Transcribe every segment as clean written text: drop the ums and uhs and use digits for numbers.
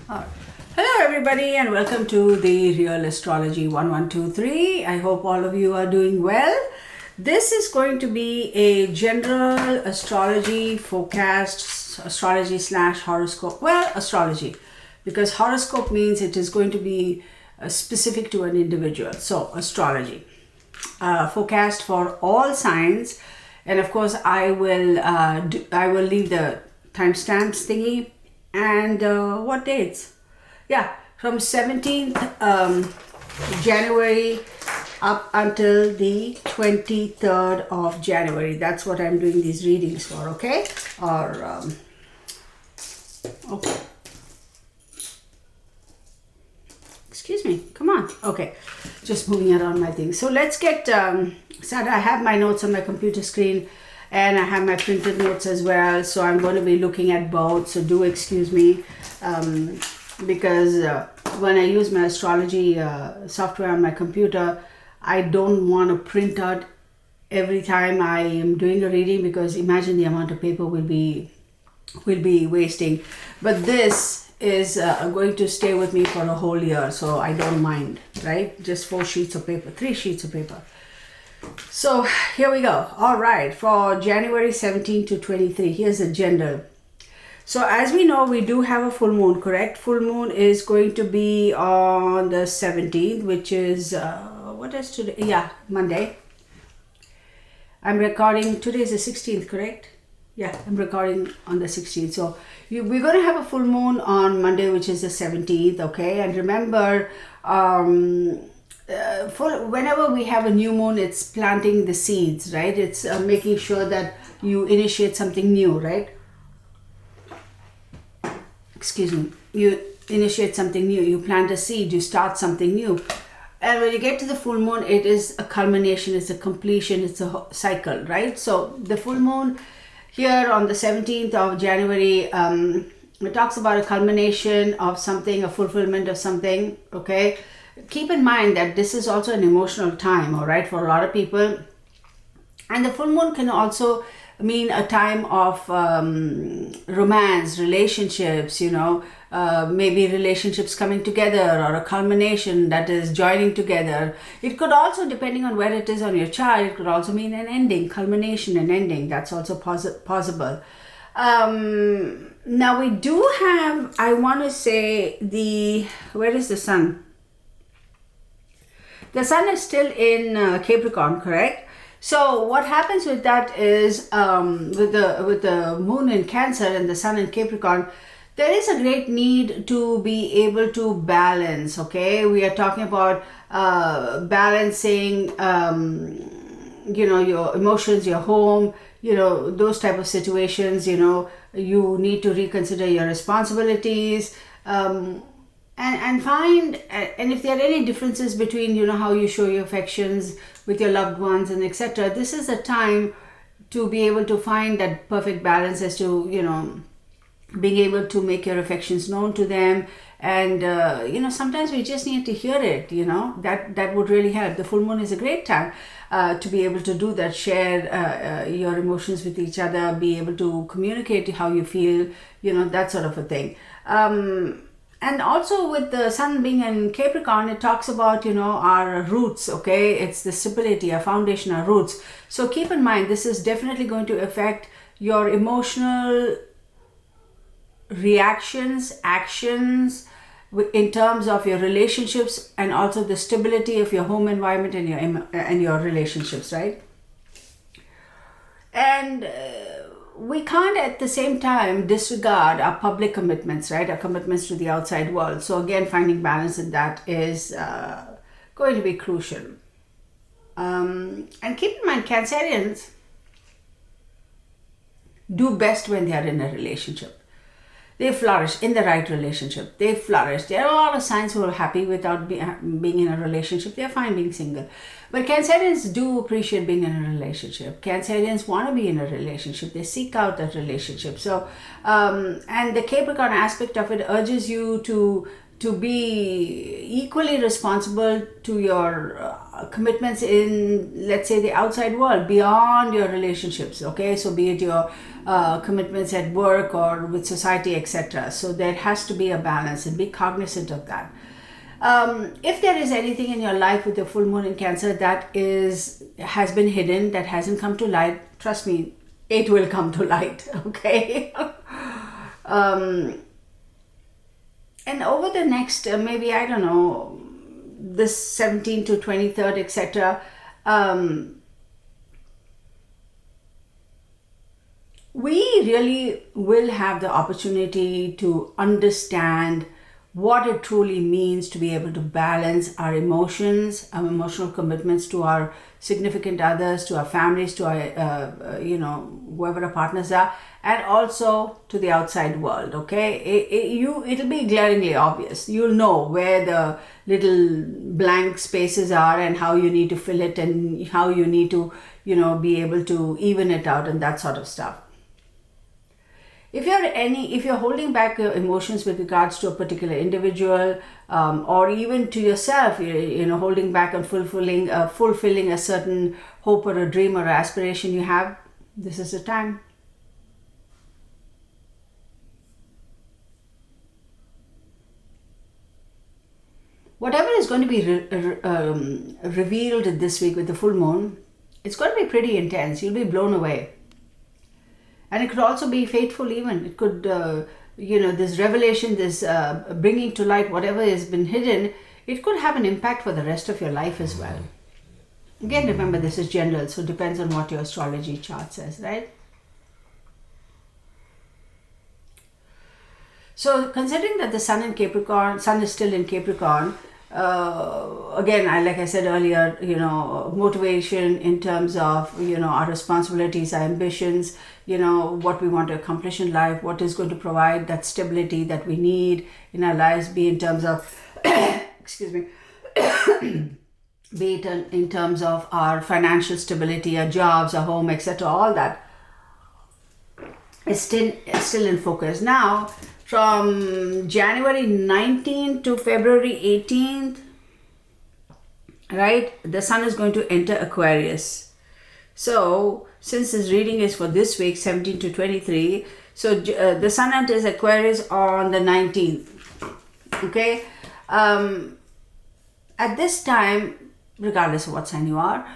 Hello everybody and welcome to the Real Astrology 1123. I hope all of you are doing well. This is going to be a general astrology forecast, astrology slash horoscope. Well, astrology, because horoscope means it is going to be specific to an individual. So astrology, forecast for all signs, and of course I will leave the timestamps thingy and what dates. Yeah, from 17th January up until the 23rd of January. That's what I'm doing these readings for, okay? Okay. Excuse me, come on. Okay, just moving around my things. So let's get started. I have my notes on my computer screen and I have my printed notes as well. So I'm going to be looking at both. So do excuse me. Because when I use my astrology software on my computer, I don't want to print out every time I am doing a reading, because imagine the amount of paper will be wasting. But this is going to stay with me for a whole year, so I don't mind, right? Just 3 sheets of paper. So here we go. All right, for January 17 to 23, here's the general. So as we know, we do have a full moon, correct? Full moon is going to be on the 17th, which is, what is today? Yeah, Monday. I'm recording, today is the 16th, correct? Yeah, I'm recording on the 16th. So we're going to have a full moon on Monday, which is the 17th, okay? And remember, whenever we have a new moon, it's planting the seeds, right? It's making sure that you initiate something new, right? Excuse me, you initiate something new, you plant a seed, you start something new. And when you get to the full moon, it is a culmination, it's a completion, it's a cycle, right? So the full moon here on the 17th of January, it talks about a culmination of something, a fulfillment of something, okay? Keep in mind that this is also an emotional time, all right, for a lot of people. And the full moon can also mean a time of romance, relationships, maybe relationships coming together, or a culmination that is joining together. It could also, depending on where it is on your chart, it could also mean an ending, culmination and ending. That's also possible. Now we do have, I want to say, where is the sun? The sun is still in Capricorn, correct? So what happens with that is, with the moon in Cancer and the sun in Capricorn, there is a great need to be able to balance, okay? We are talking about balancing, your emotions, your home, those type of situations. You need to reconsider your responsibilities, and find, and if there are any differences between how you show your affections with your loved ones and etc., this is a time to be able to find that perfect balance as to being able to make your affections known to them. And sometimes we just need to hear it. That would really help. The full moon is a great time to be able to do that, share your emotions with each other, be able to communicate how you feel, that sort of a thing. And also with the sun being in Capricorn, it talks about, our roots, okay? It's the stability, our foundation, our roots. So keep in mind, this is definitely going to affect your emotional reactions, actions, in terms of your relationships, and also the stability of your home environment and your relationships, right? And we can't at the same time disregard our public commitments, right? Our commitments to the outside world. So again, finding balance in that is going to be crucial. And keep in mind, Cancerians do best when they are in a relationship. They flourish in the right relationship. They flourish. There are a lot of signs who are happy without being in a relationship. They're fine being single. But Cancerians do appreciate being in a relationship. Cancerians want to be in a relationship. They seek out that relationship. So, and the Capricorn aspect of it urges you to be equally responsible to your commitments in, let's say, the outside world, beyond your relationships, okay? So be it your commitments at work or with society, etc. So there has to be a balance, and be cognizant of that. If there is anything in your life with the full moon in Cancer that has been hidden, that hasn't come to light, trust me, it will come to light, okay? And over the next, maybe, I don't know, this 17th to 23rd, etc., we really will have the opportunity to understand what it truly means to be able to balance our emotions, our emotional commitments to our significant others, to our families, to our, whoever our partners are, and also to the outside world, okay? It'll be glaringly obvious. You'll know where the little blank spaces are and how you need to fill it, and how you need to, be able to even it out and that sort of stuff. If you're holding back your emotions with regards to a particular individual, or even to yourself, holding back on fulfilling a certain hope or a dream or aspiration you have, this is the time. Whatever is going to be revealed this week with the full moon, it's going to be pretty intense. You'll be blown away. And it could also be fateful even. It could, this revelation, this bringing to light whatever has been hidden, it could have an impact for the rest of your life as well. Again, remember, this is general, so it depends on what your astrology chart says, right? So considering that the sun is still in Capricorn, again, like I said earlier, motivation in terms of, our responsibilities, our ambitions, what we want to accomplish in life, what is going to provide that stability that we need in our lives, be in terms of, excuse me, be it in terms of our financial stability, our jobs, our home, etc., all that is still in focus. Now, from January 19th to February 18th, right, the sun is going to enter Aquarius. So, since this reading is for this week, 17 to 23, so the sun enters Aquarius on the 19th, okay? At this time, regardless of what sign you are,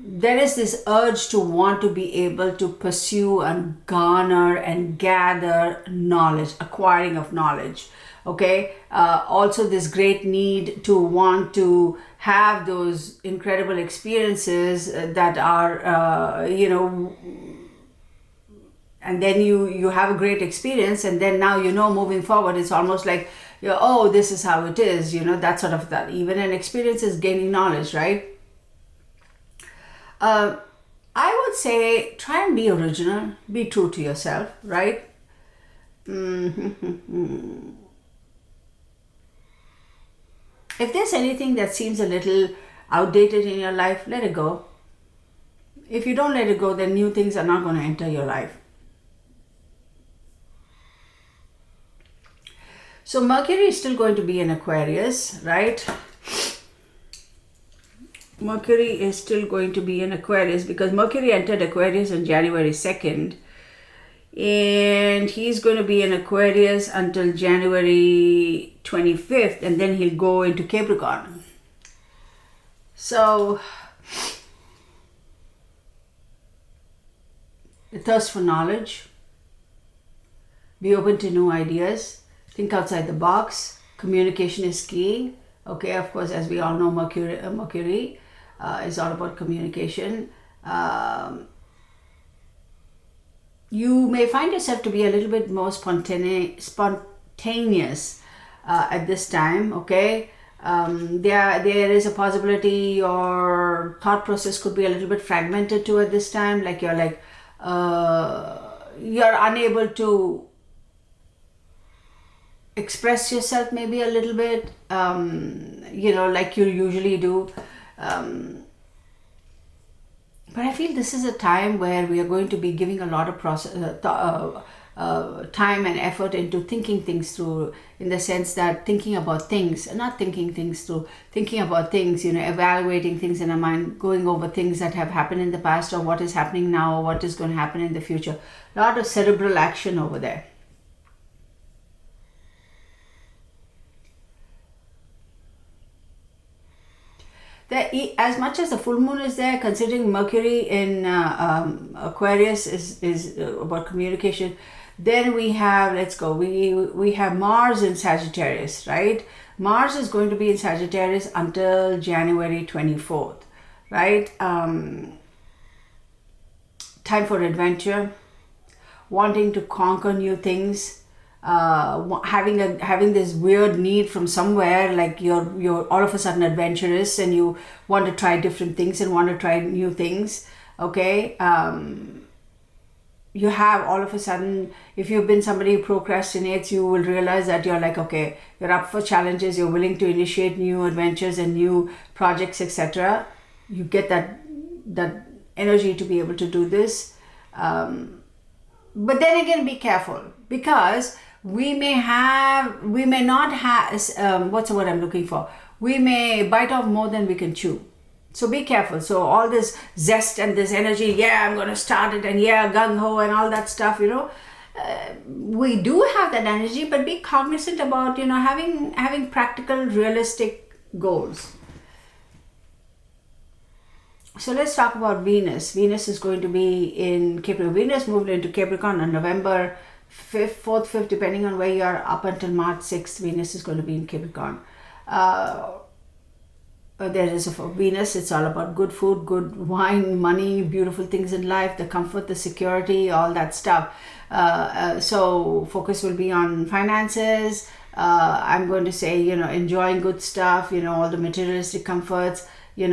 there is this urge to want to be able to pursue and garner and gather knowledge, acquiring of knowledge, okay? Also this great need to want to have those incredible experiences that are, and then you have a great experience, and then now, moving forward, it's almost like, oh, this is how it is, that sort of that. Even an experience is gaining knowledge, right? I would say try and be original, be true to yourself, right? If there's anything that seems a little outdated in your life, let it go. If you don't let it go, then new things are not going to enter your life. So Mercury is still going to be in Aquarius, right? Mercury is still going to be in Aquarius because Mercury entered Aquarius on January 2nd. And he's going to be in Aquarius until January 25th, and then he'll go into Capricorn. So, the thirst for knowledge, be open to new ideas, think outside the box, communication is key. Okay, of course, as we all know, Mercury is all about communication. You may find yourself to be a little bit more spontaneous at this time, okay? There is a possibility your thought process could be a little bit fragmented too at this time, like you're unable to express yourself maybe a little bit, like you usually do. But I feel this is a time where we are going to be giving a lot of time and effort into thinking things through, in the sense that thinking about things, not thinking things through, thinking about things, evaluating things in our mind, going over things that have happened in the past or what is happening now or what is going to happen in the future. A lot of cerebral action over there. As much as the full moon is there, considering Mercury in Aquarius is about communication, then we have, let's go, we have Mars in Sagittarius, right? Mars is going to be in Sagittarius until January 24th, right? Time for adventure, wanting to conquer new things, having this weird need from somewhere, like you're all of a sudden adventurous and you want to try different things and want to try new things. Okay, you have all of a sudden, if you've been somebody who procrastinates, you will realize that you're like, okay, you're up for challenges, you're willing to initiate new adventures and new projects, etc. You get that energy to be able to do this. But then again, be careful, because we may not have, what's the word I'm looking for? We may bite off more than we can chew. So be careful. So all this zest and this energy, yeah, I'm going to start it, and yeah, gung-ho and all that stuff, we do have that energy, but be cognizant about, having practical, realistic goals. So let's talk about Venus. Venus is going to be in Capricorn. Venus moved into Capricorn on November 5th, 4th, 5th, depending on where you are, up until March 6th. Venus is going to be in Capricorn. There is a Venus, it's all about good food, good wine, money, beautiful things in life, the comfort, the security, all that stuff. So focus will be on finances. I'm going to say, enjoying good stuff, all the materialistic comforts, your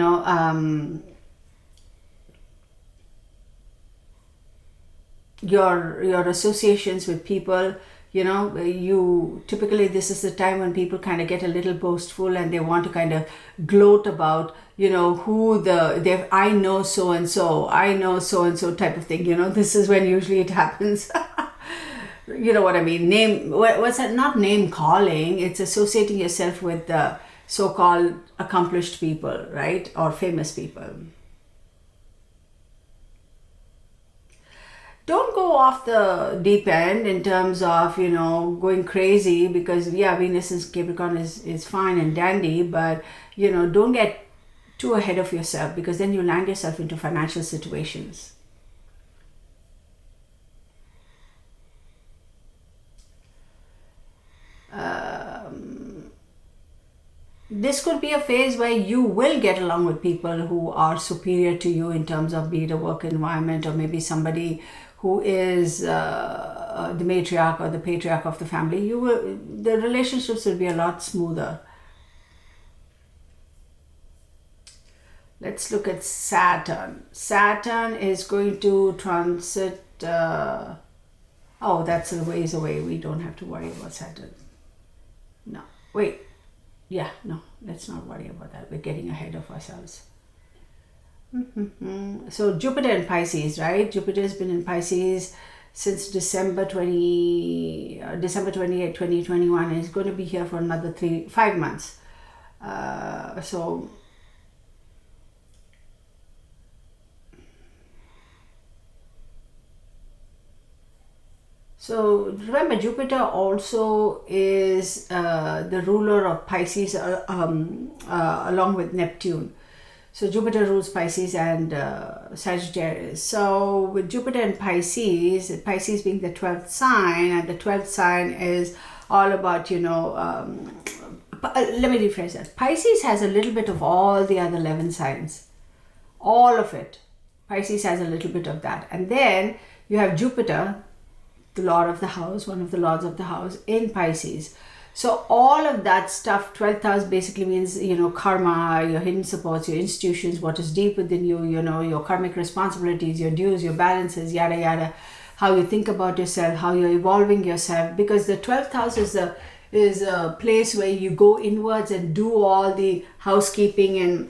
associations with people, you typically, this is the time when people kind of get a little boastful and they want to kind of gloat about, I know so and so type of thing. This is when usually it happens. You know what I mean? What's that? Not name calling, it's associating yourself with the so-called accomplished people, right? Or famous people. Don't go off the deep end in terms of, going crazy, because Venus in Capricorn is fine and dandy, but, don't get too ahead of yourself, because then you land yourself into financial situations. This could be a phase where you will get along with people who are superior to you in terms of, be it a work environment or maybe somebody who is the matriarch or the patriarch of the family. The relationships will be a lot smoother. Let's look at Saturn. Saturn is going to transit, that's a ways away. We don't have to worry about Saturn. No, wait. Yeah, no, let's not worry about that. We're getting ahead of ourselves. So Jupiter in Pisces, right? Jupiter has been in Pisces since December 28, 2021. It's going to be here for another 5 months. So remember, Jupiter also is the ruler of Pisces along with Neptune. So Jupiter rules Pisces and Sagittarius. So with Jupiter and Pisces being the 12th sign, and the 12th sign is all about, let me rephrase that. Pisces has a little bit of all the other 11 signs. All of it. Pisces has a little bit of that. And then you have Jupiter, the lord of the house, one of the lords of the house, in Pisces. So all of that stuff, 12th house basically means, karma, your hidden supports, your institutions, what is deep within you, your karmic responsibilities, your dues, your balances, yada, yada, how you think about yourself, how you're evolving yourself. Because the 12th house is a place where you go inwards and do all the housekeeping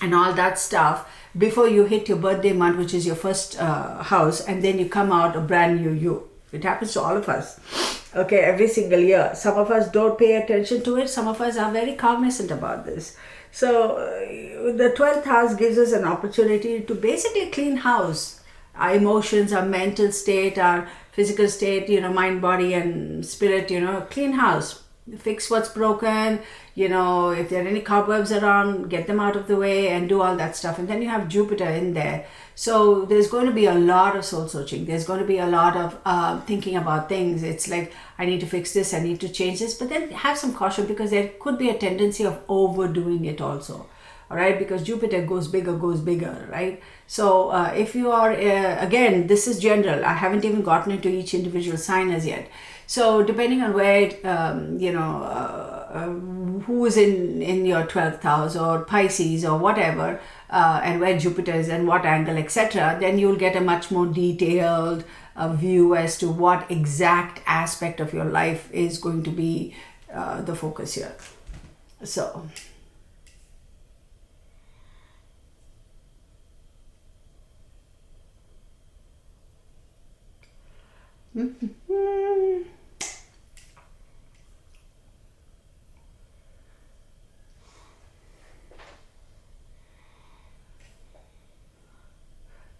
and all that stuff before you hit your birthday month, which is your first house, and then you come out a brand new you. It happens to all of us. Okay, every single year. Some of us don't pay attention to it. Some of us are very cognizant about this. So the 12th house gives us an opportunity to basically clean house. Our emotions, our mental state, our physical state, mind, body and spirit, clean house. Fix what's broken, if there are any cobwebs around, get them out of the way and do all that stuff. And then you have Jupiter in there. So there's going to be a lot of soul searching. There's going to be a lot of thinking about things. It's like, I need to fix this, I need to change this. But then have some caution, because there could be a tendency of overdoing it also. All right, because Jupiter goes bigger, right? So if you are, again, this is general. I haven't even gotten into each individual sign as yet. So depending on where, who is in your 12th house or Pisces or whatever, and where Jupiter is and what angle, etc., then you'll get a much more detailed view as to what exact aspect of your life is going to be the focus here. So...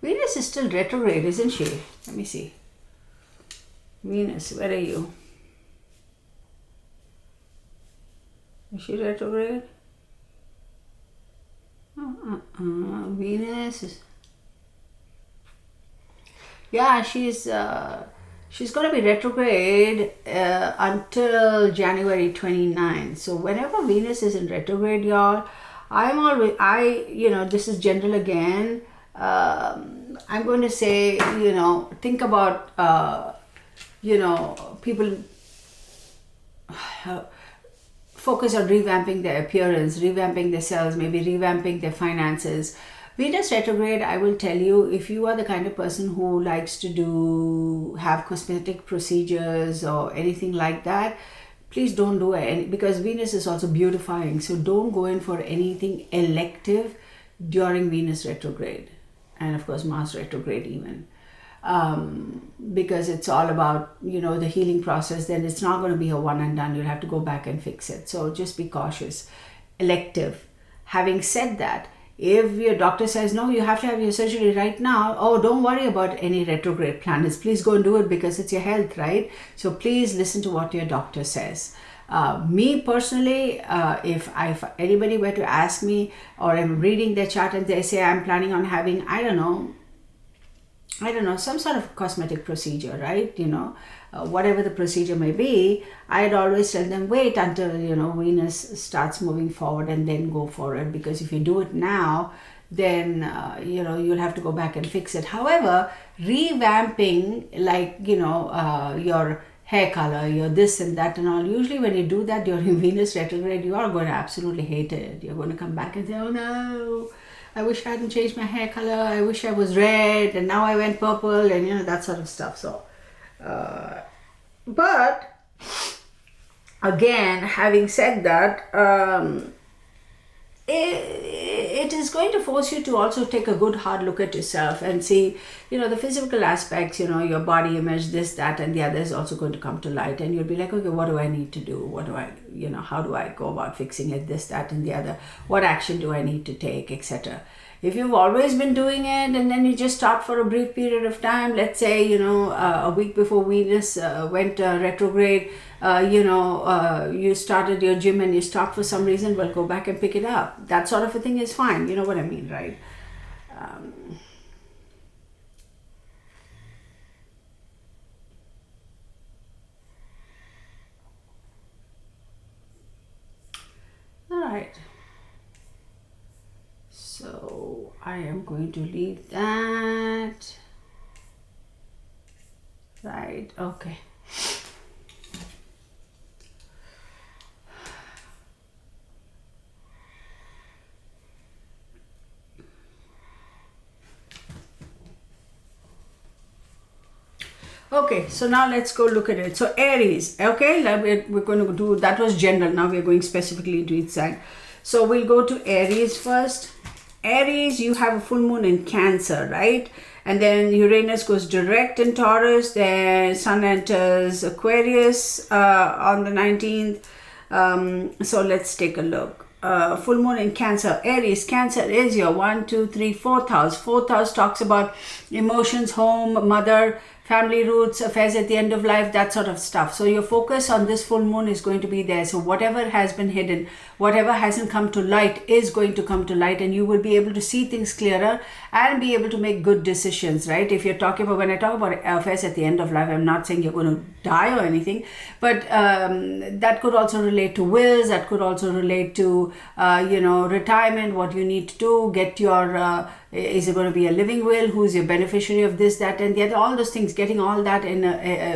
Venus is still retrograde, isn't she? Let me see. Venus, where are you? Is she retrograde? Venus is... Yeah, she's going to be retrograde until January 29. So whenever Venus is in retrograde, y'all, this is general again. I'm going to say, think about, people focus on revamping their appearance, revamping themselves, maybe revamping their finances. Venus retrograde, I will tell you, if you are the kind of person who likes to have cosmetic procedures or anything like that, please don't do it, because Venus is also beautifying. So don't go in for anything elective during Venus retrograde. And of course, Mars retrograde even. Because it's all about, the healing process. Then it's not going to be a one and done. You'll have to go back and fix it. So just be cautious. Elective. Having said that, if your doctor says, no, you have to have your surgery right now, don't worry about any retrograde planets. Please go and do it, because it's your health, right? So please listen to what your doctor says. Me personally, if anybody were to ask me, or I'm reading their chart and they say I'm planning on having, I don't know, some sort of cosmetic procedure, right? Whatever the procedure may be, I'd always tell them, wait until, Venus starts moving forward and then go for it. Because if you do it now, then, you'll have to go back and fix it. However, revamping, like, your hair color, your this and that and all, usually when you do that during Venus retrograde, you are going to absolutely hate it. You're going to come back and say, oh no, I wish I hadn't changed my hair color. I wish I was red and now I went purple, and that sort of stuff. So, but again, having said that, it is going to force you to also take a good hard look at yourself and see, the physical aspects, your body image, this, that, and the other is also going to come to light. And you'll be like, okay, what do I need to do? What do I, how do I go about fixing it? This, that, and the other. What action do I need to take, etc. If you've always been doing it and then you just stop for a brief period of time, let's say, a week before Venus went retrograde, you started your gym and you stopped for some reason, well, go back and pick it up. That sort of a thing is fine. You know what I mean, right? All right. So I am going to leave that. Right, okay. Okay, so now let's go look at it. So Aries, okay, we're going to do, that was general. Now we're going specifically into each sign. So we'll go to Aries first. Aries, you have a full moon in Cancer, right? And then Uranus goes direct in Taurus. Then Sun enters Aquarius on the 19th. So let's take a look. Full moon in Cancer. Aries, Cancer is your 1, 2, 3, 4th house. 4th house talks about emotions, home, mother, family roots, affairs at the end of life, that sort of stuff. So your focus on this full moon is going to be there. So whatever has been hidden, whatever hasn't come to light is going to come to light, and you will be able to see things clearer and be able to make good decisions, right? If you're talking about, when I talk about affairs at the end of life, I'm not saying you're going to die or anything, but that could also relate to wills, that could also relate to, retirement, what you need to do, get your, is it going to be a living will, who's your beneficiary of this, that, and the other, all those things, getting all that in,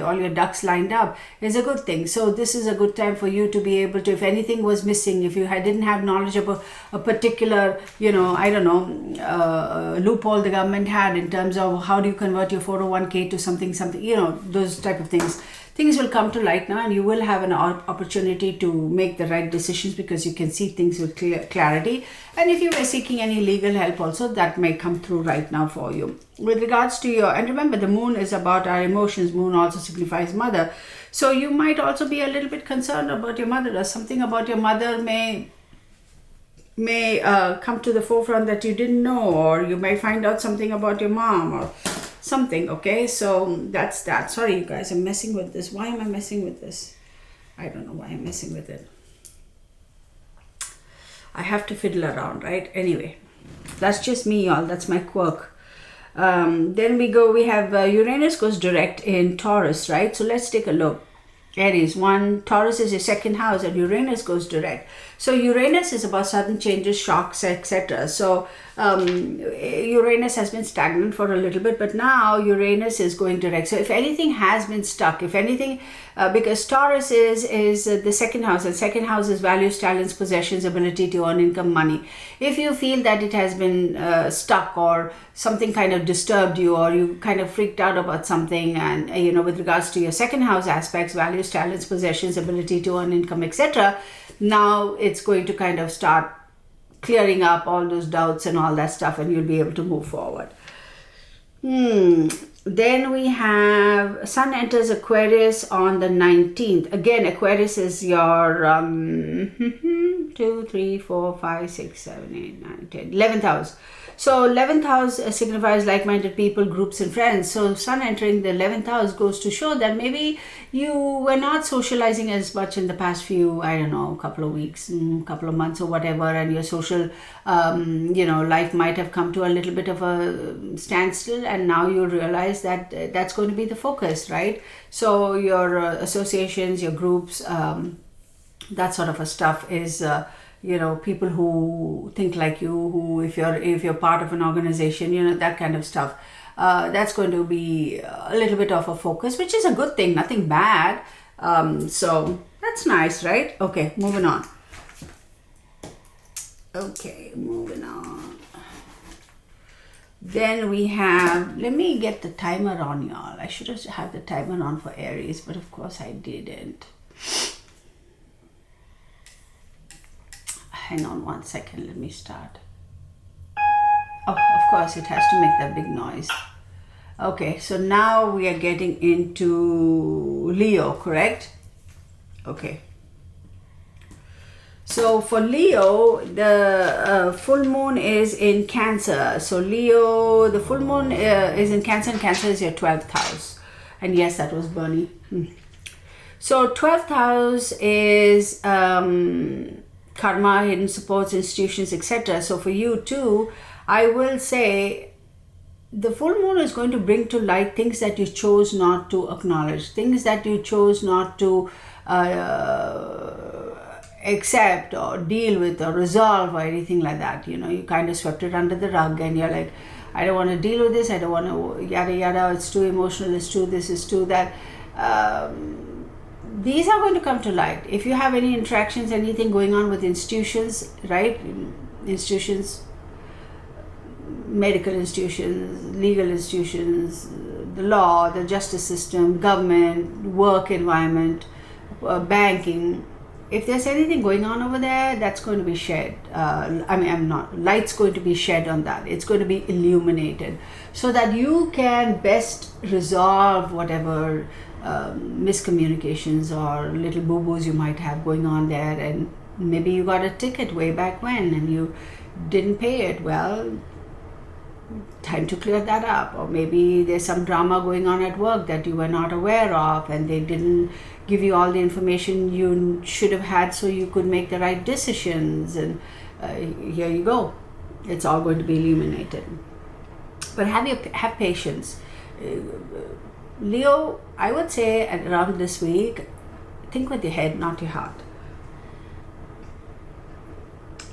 all your ducks lined up is a good thing. So this is a good time for you to be able to, if anything was missing, if you didn't have knowledge of a particular, loophole the government had in terms of how do you convert your 401k to something, those type of things. Things will come to light now, and you will have an opportunity to make the right decisions because you can see things with clarity. And if you were seeking any legal help also, that may come through right now for you. With regards to and remember, the moon is about our emotions. Moon also signifies mother. So you might also be a little bit concerned about your mother, or something about your mother may come to the forefront that you didn't know, or you may find out something about your mom or something. Okay, so that's that. Sorry you guys, I'm messing with this. Why am I messing with this? I don't know why I'm messing with it. I have to fiddle around, right? Anyway, that's just me, y'all. That's my quirk. Then we have Uranus goes direct in Taurus, right? So let's take a look. Aries, 1, Taurus is your 2nd house, and Uranus goes direct. So Uranus is about sudden changes, shocks, etc. So Uranus has been stagnant for a little bit, but now Uranus is going direct. So if anything has been stuck, if anything, because Taurus is the 2nd house, and 2nd house is values, talents, possessions, ability to earn income, money. If you feel that it has been stuck, or something kind of disturbed you, or you kind of freaked out about something, and with regards to your 2nd house aspects, values, talents, possessions, ability to earn income, etc., now it's going to kind of start clearing up all those doubts and all that stuff, and you'll be able to move forward. Then we have Sun enters Aquarius on the 19th. Again, Aquarius is your 2, 3, 4, 5, 6, 7, 8, 9, 10, 11th house. So 11th house signifies like-minded people, groups, and friends. So Sun entering the 11th house goes to show that maybe you were not socializing as much in the past few, couple of weeks, couple of months or whatever, and your social, life might have come to a little bit of a standstill, and now you realize that that's going to be the focus, right? So your associations, your groups, that sort of a stuff is... people who think like you, who if you're part of an organization, that kind of stuff. That's going to be a little bit of a focus, which is a good thing, nothing bad. So that's nice, right? Okay, moving on. Then we have, let me get the timer on, y'all. I should have had the timer on for Aries, but of course I didn't. Hang on 1 second, let me start. Oh, of course, it has to make that big noise. Okay, so now we are getting into Leo, correct? Okay. So for Leo, the full moon is in Cancer. So Leo, the full moon is in Cancer, and Cancer is your 12th house. And yes, that was Bernie. So 12th house is... karma, hidden supports, institutions, etc. So for you too, I will say the full moon is going to bring to light things that you chose not to acknowledge, things that you chose not to accept or deal with or resolve or anything like that. You kind of swept it under the rug, and you're like, I don't want to deal with this, I don't want to yada yada, it's too emotional, it's too this, it's too that. These are going to come to light. If you have any interactions, anything going on with institutions, right? Institutions, medical institutions, legal institutions, the law, the justice system, government, work environment, banking, if there's anything going on over there, that's going to be shed. Light's going to be shed on that. It's going to be illuminated so that you can best resolve whatever miscommunications or little boo-boos you might have going on there. And maybe you got a ticket way back when and you didn't pay it. Well, time to clear that up. Or maybe there's some drama going on at work that you were not aware of and they didn't give you all the information you should have had so you could make the right decisions, and here you go. It's all going to be illuminated. But have patience. Leo, I would say around this week, think with your head, not your heart.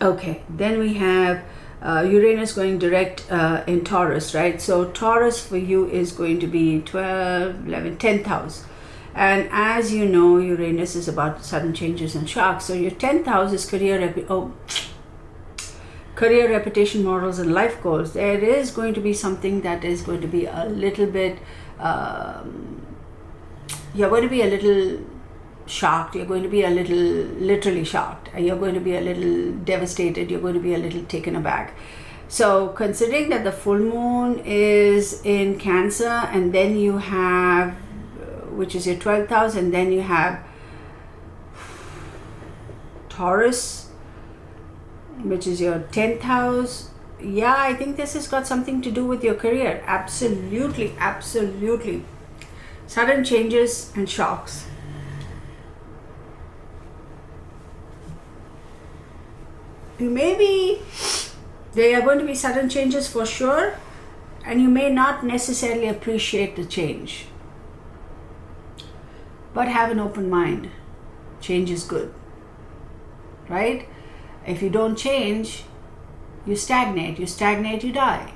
Okay, then we have Uranus going direct in Taurus, right? So Taurus for you is going to be 12, 11, 10th house. And as you know, Uranus is about sudden changes and shocks. So your 10th house is career, reputation, morals, and life goals. There is going to be something that is going to be a little bit, you're going to be a little shocked. You're going to be a little literally shocked. You're going to be a little devastated. You're going to be a little taken aback. So considering that the full moon is in Cancer, and then you have, which is your 12th house, and then you have Taurus, which is your 10th house. Yeah, I think this has got something to do with your career. Absolutely, absolutely. Sudden changes and shocks. Maybe there are going to be sudden changes for sure, and you may not necessarily appreciate the change. But have an open mind. Change is good, right? If you don't change, you stagnate. You stagnate, you die,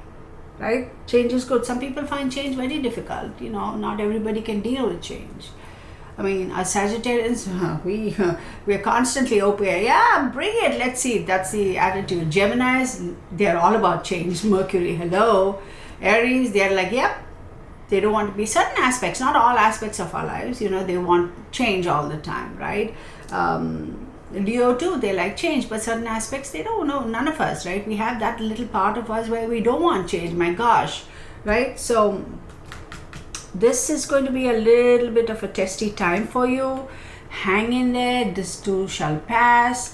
right? Change is good. Some people find change very difficult. Not everybody can deal with change. I mean, as Sagittarians, we're constantly open. Yeah, bring it. Let's see. That's the attitude. Geminis, they're all about change. Mercury, hello. Aries, they're like, yep. They don't want to be certain aspects, not all aspects of our lives. They want change all the time, right? Leo too, they like change, but certain aspects they don't know. None of us, right? We have that little part of us where we don't want change. My gosh, right? So this is going to be a little bit of a testy time for you. Hang in there. This too shall pass.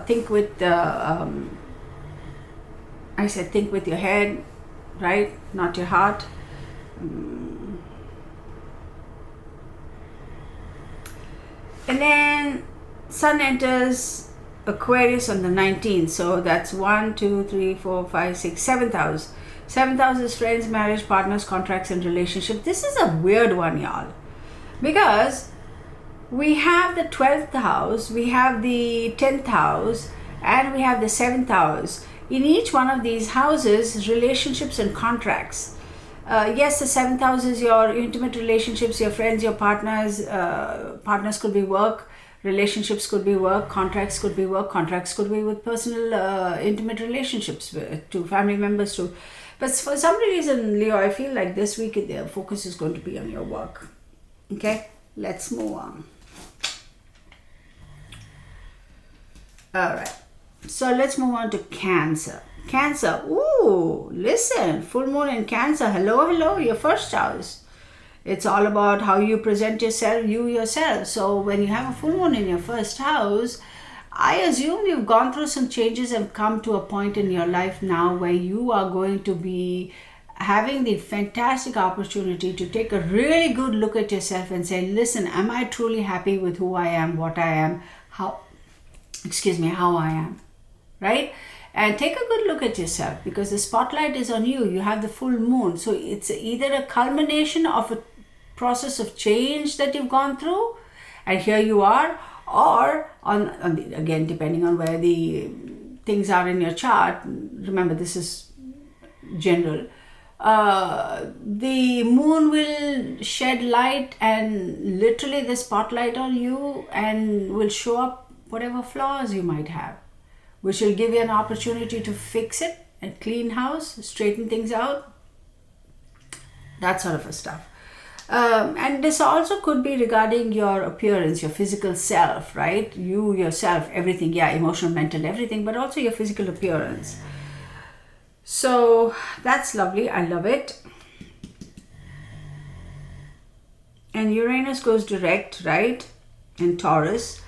Think with think with your head, right? Not your heart. And then Sun enters Aquarius on the 19th. So that's 1, 2, 3, 4, 5, 6, 7th house. 7th house is friends, marriage, partners, contracts, and relationships. This is a weird one, y'all. Because we have the 12th house, we have the 10th house, and we have the 7th house. In each one of these houses, relationships and contracts. Yes, the 7th house is your intimate relationships, your friends, your partners. Partners could be work, relationships could be work, contracts could be work, contracts could be with personal intimate relationships to family members too. But for some reason, Leo, I feel like this week the focus is going to be on your work. Okay, let's move on. All right, so let's move on to Cancer. Cancer, ooh, listen, full moon in Cancer. Hello, your first house. It's all about how you present yourself, you yourself. So when you have a full moon in your first house, I assume you've gone through some changes and come to a point in your life now where you are going to be having the fantastic opportunity to take a really good look at yourself and say, listen, am I truly happy with who I am, what I am, how I am, right? And take a good look at yourself, because the spotlight is on you. You have the full moon. So it's either a culmination of a process of change that you've gone through, and here you are, or again, depending on where the things are in your chart. Remember, this is general. The moon will shed light and literally the spotlight on you, and will show up whatever flaws you might have, which will give you an opportunity to fix it and clean house, straighten things out, that sort of a stuff. And this also could be regarding your appearance, your physical self, right? You yourself, everything, yeah, emotional, mental, everything, but also your physical appearance. So that's lovely. I love it. And Uranus goes direct, right? In Taurus.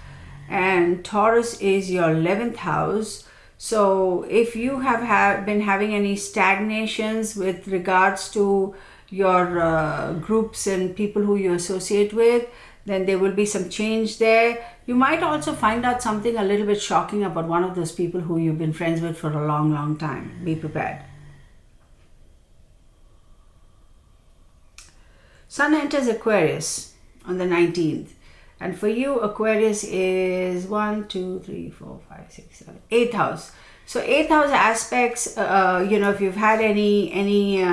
And Taurus is your 11th house. So if you have been having any stagnations with regards to your groups and people who you associate with, then there will be some change there. You might also find out something a little bit shocking about one of those people who you've been friends with for a long, long time. Be prepared. Sun enters Aquarius on the 19th. And for you, Aquarius is 1, 2, 3, 4, 5, 6, 7, 8th house. So 8th house aspects, if you've had any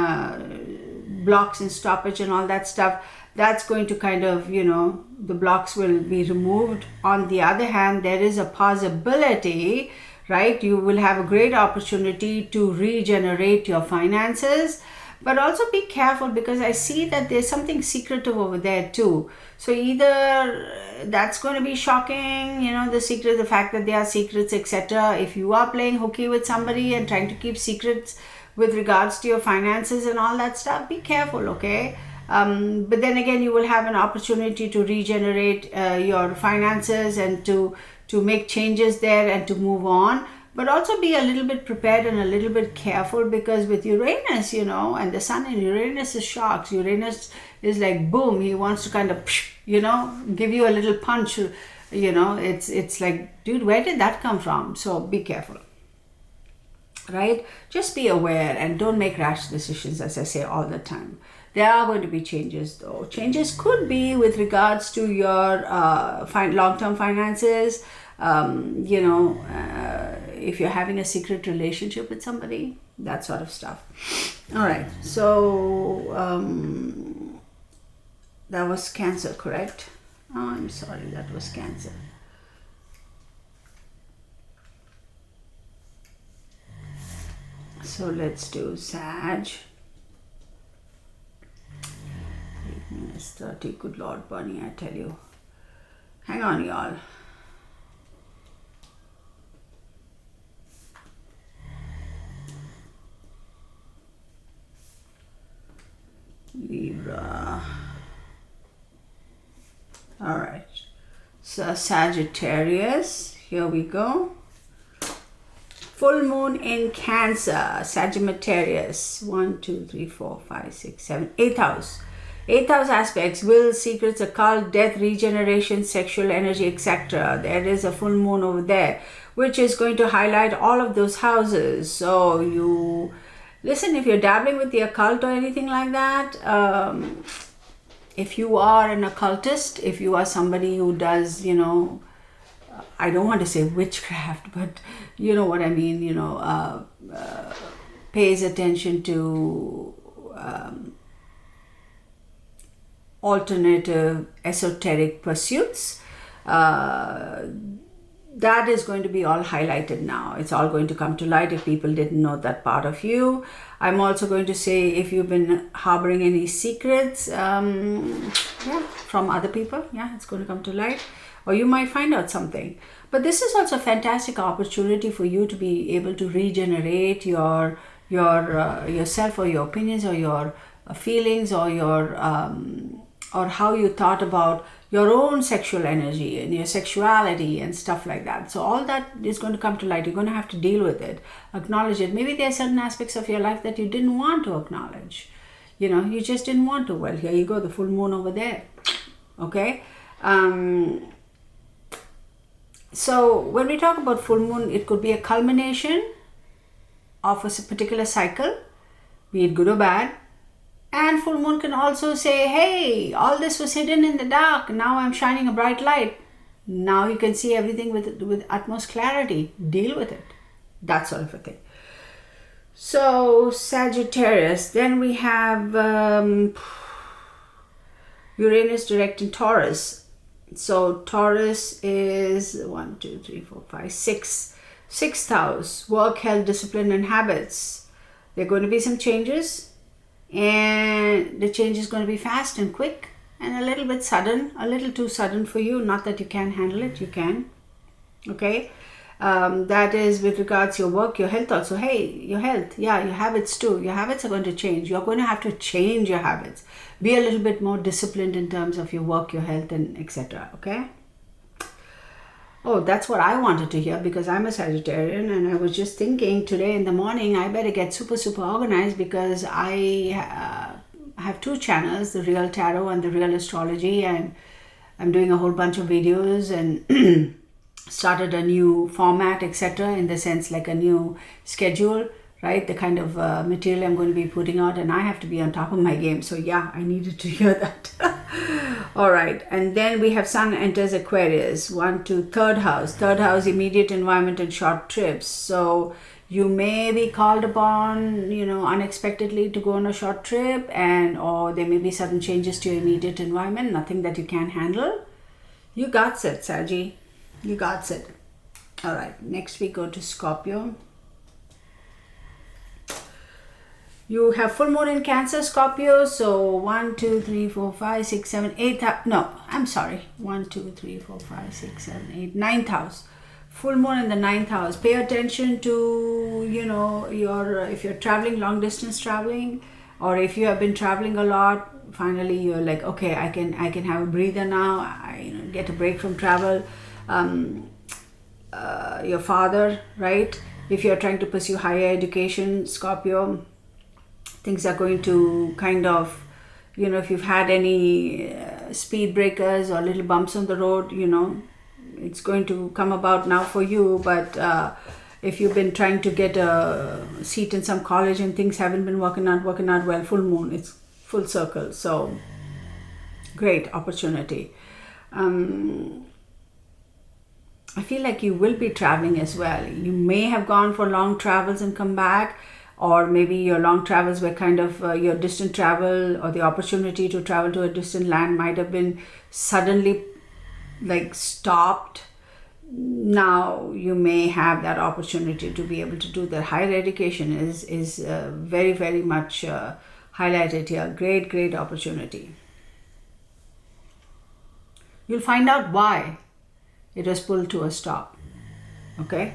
blocks and stoppage and all that stuff, that's going to kind of, the blocks will be removed. On the other hand, there is a possibility, right? You will have a great opportunity to regenerate your finances. But also be careful, because I see that there's something secretive over there too. So either that's going to be shocking, the fact that there are secrets, etc. If you are playing hooky with somebody and trying to keep secrets with regards to your finances and all that stuff, be careful, okay? But then again, you will have an opportunity to regenerate your finances and to make changes there and to move on. But also be a little bit prepared and a little bit careful, because with Uranus, and the sun in Uranus is shocks. Uranus is like, boom, he wants to kind of, give you a little punch. It's like, dude, where did that come from? So be careful, right? Just be aware and don't make rash decisions, as I say all the time. There are going to be changes, though. Changes could be with regards to your long-term finances. If you're having a secret relationship with somebody, that sort of stuff. All right, so that was Cancer, correct? Oh, I'm sorry, that was Cancer. So let's do Sag. 30, good Lord, Bunny, I tell you. Hang on, y'all. Libra. All right. So Sagittarius, here we go. Full moon in Cancer, Sagittarius. 1, 2, 3, 4, 5, 6, 7, 8th house. 8th house aspects: will, secrets, occult, death, regeneration, sexual energy, etc. There is a full moon over there, which is going to highlight all of those houses. So you listen, if you're dabbling with the occult or anything like that, if you are an occultist, if you are somebody who does, I don't want to say witchcraft, but you know what I mean, pays attention to alternative esoteric pursuits, that is going to be all highlighted now. It's all going to come to light if people didn't know that part of you. I'm also going to say, if you've been harboring any secrets from other people, it's going to come to light, or you might find out something. But this is also a fantastic opportunity for you to be able to regenerate your yourself, or your opinions, or your feelings, or your or how you thought about your own sexual energy and your sexuality and stuff like that. So all that is going to come to light. You're going to have to deal with it, acknowledge it. Maybe there are certain aspects of your life that you didn't want to acknowledge. You just didn't want to. Well, here you go, the full moon over there. Okay. So when we talk about full moon, it could be a culmination of a particular cycle, be it good or bad. And full moon can also say, hey, all this was hidden in the dark. Now I'm shining a bright light. Now you can see everything with utmost clarity. Deal with it. That sort of a thing. So Sagittarius. Then we have Uranus direct in Taurus. So Taurus is 1, 2, 3, 4, 5, 6. 6th house. Work, health, discipline, and habits. There are going to be some changes. and the change is going to be fast and quick and a little bit sudden, a little too sudden for you. Not that you can't handle it, you can. Okay, that is with regards to your work, your health also. Hey, your health, yeah, your habits too. Your habits are going to change. You're going to have to change your habits. Be a little bit more disciplined in terms of your work, your health, and etc. Okay. Oh, that's what I wanted to hear, because I'm a Sagittarian, and I was just thinking today in the morning I better get super organized, because I have two channels, the Real Tarot and the Real Astrology, and I'm doing a whole bunch of videos and started a new format, etc., in the sense like a new schedule, right? The kind of material I'm going to be putting out, and I have to be on top of my game. So yeah, I needed to hear that. All right, and then we have Sun enters Aquarius, 1 to 3rd house. 3rd house, immediate environment and short trips. So you may be called upon, unexpectedly to go on a short trip, or there may be sudden changes to your immediate environment, nothing that you can handle. You got it, Saggy. You got it. All right, next we go to Scorpio. You have full moon in Cancer, Scorpio. So 1, 2, 3, 4, 5, 6, 7, 8. No, I'm sorry. 1, 2, 3, 4, 5, 6, 7, 8, 9th house. Full moon in the 9th house. Pay attention to, if you're traveling, long distance traveling, or if you have been traveling a lot, finally you're like, okay, I can have a breather now. I get a break from travel. Your father, right? If you're trying to pursue higher education, Scorpio, things are going to kind of, if you've had any speed breakers or little bumps on the road, it's going to come about now for you. But if you've been trying to get a seat in some college and things haven't been working out well, full moon, it's full circle. So great opportunity. I feel like you will be traveling as well. You may have gone for long travels and come back, or maybe your long travels were kind of your distant travel, or the opportunity to travel to a distant land might have been suddenly like stopped. Now you may have that opportunity to be able to do that. Higher education is very, very much highlighted here. Great opportunity. You'll find out why it was pulled to a stop. Okay.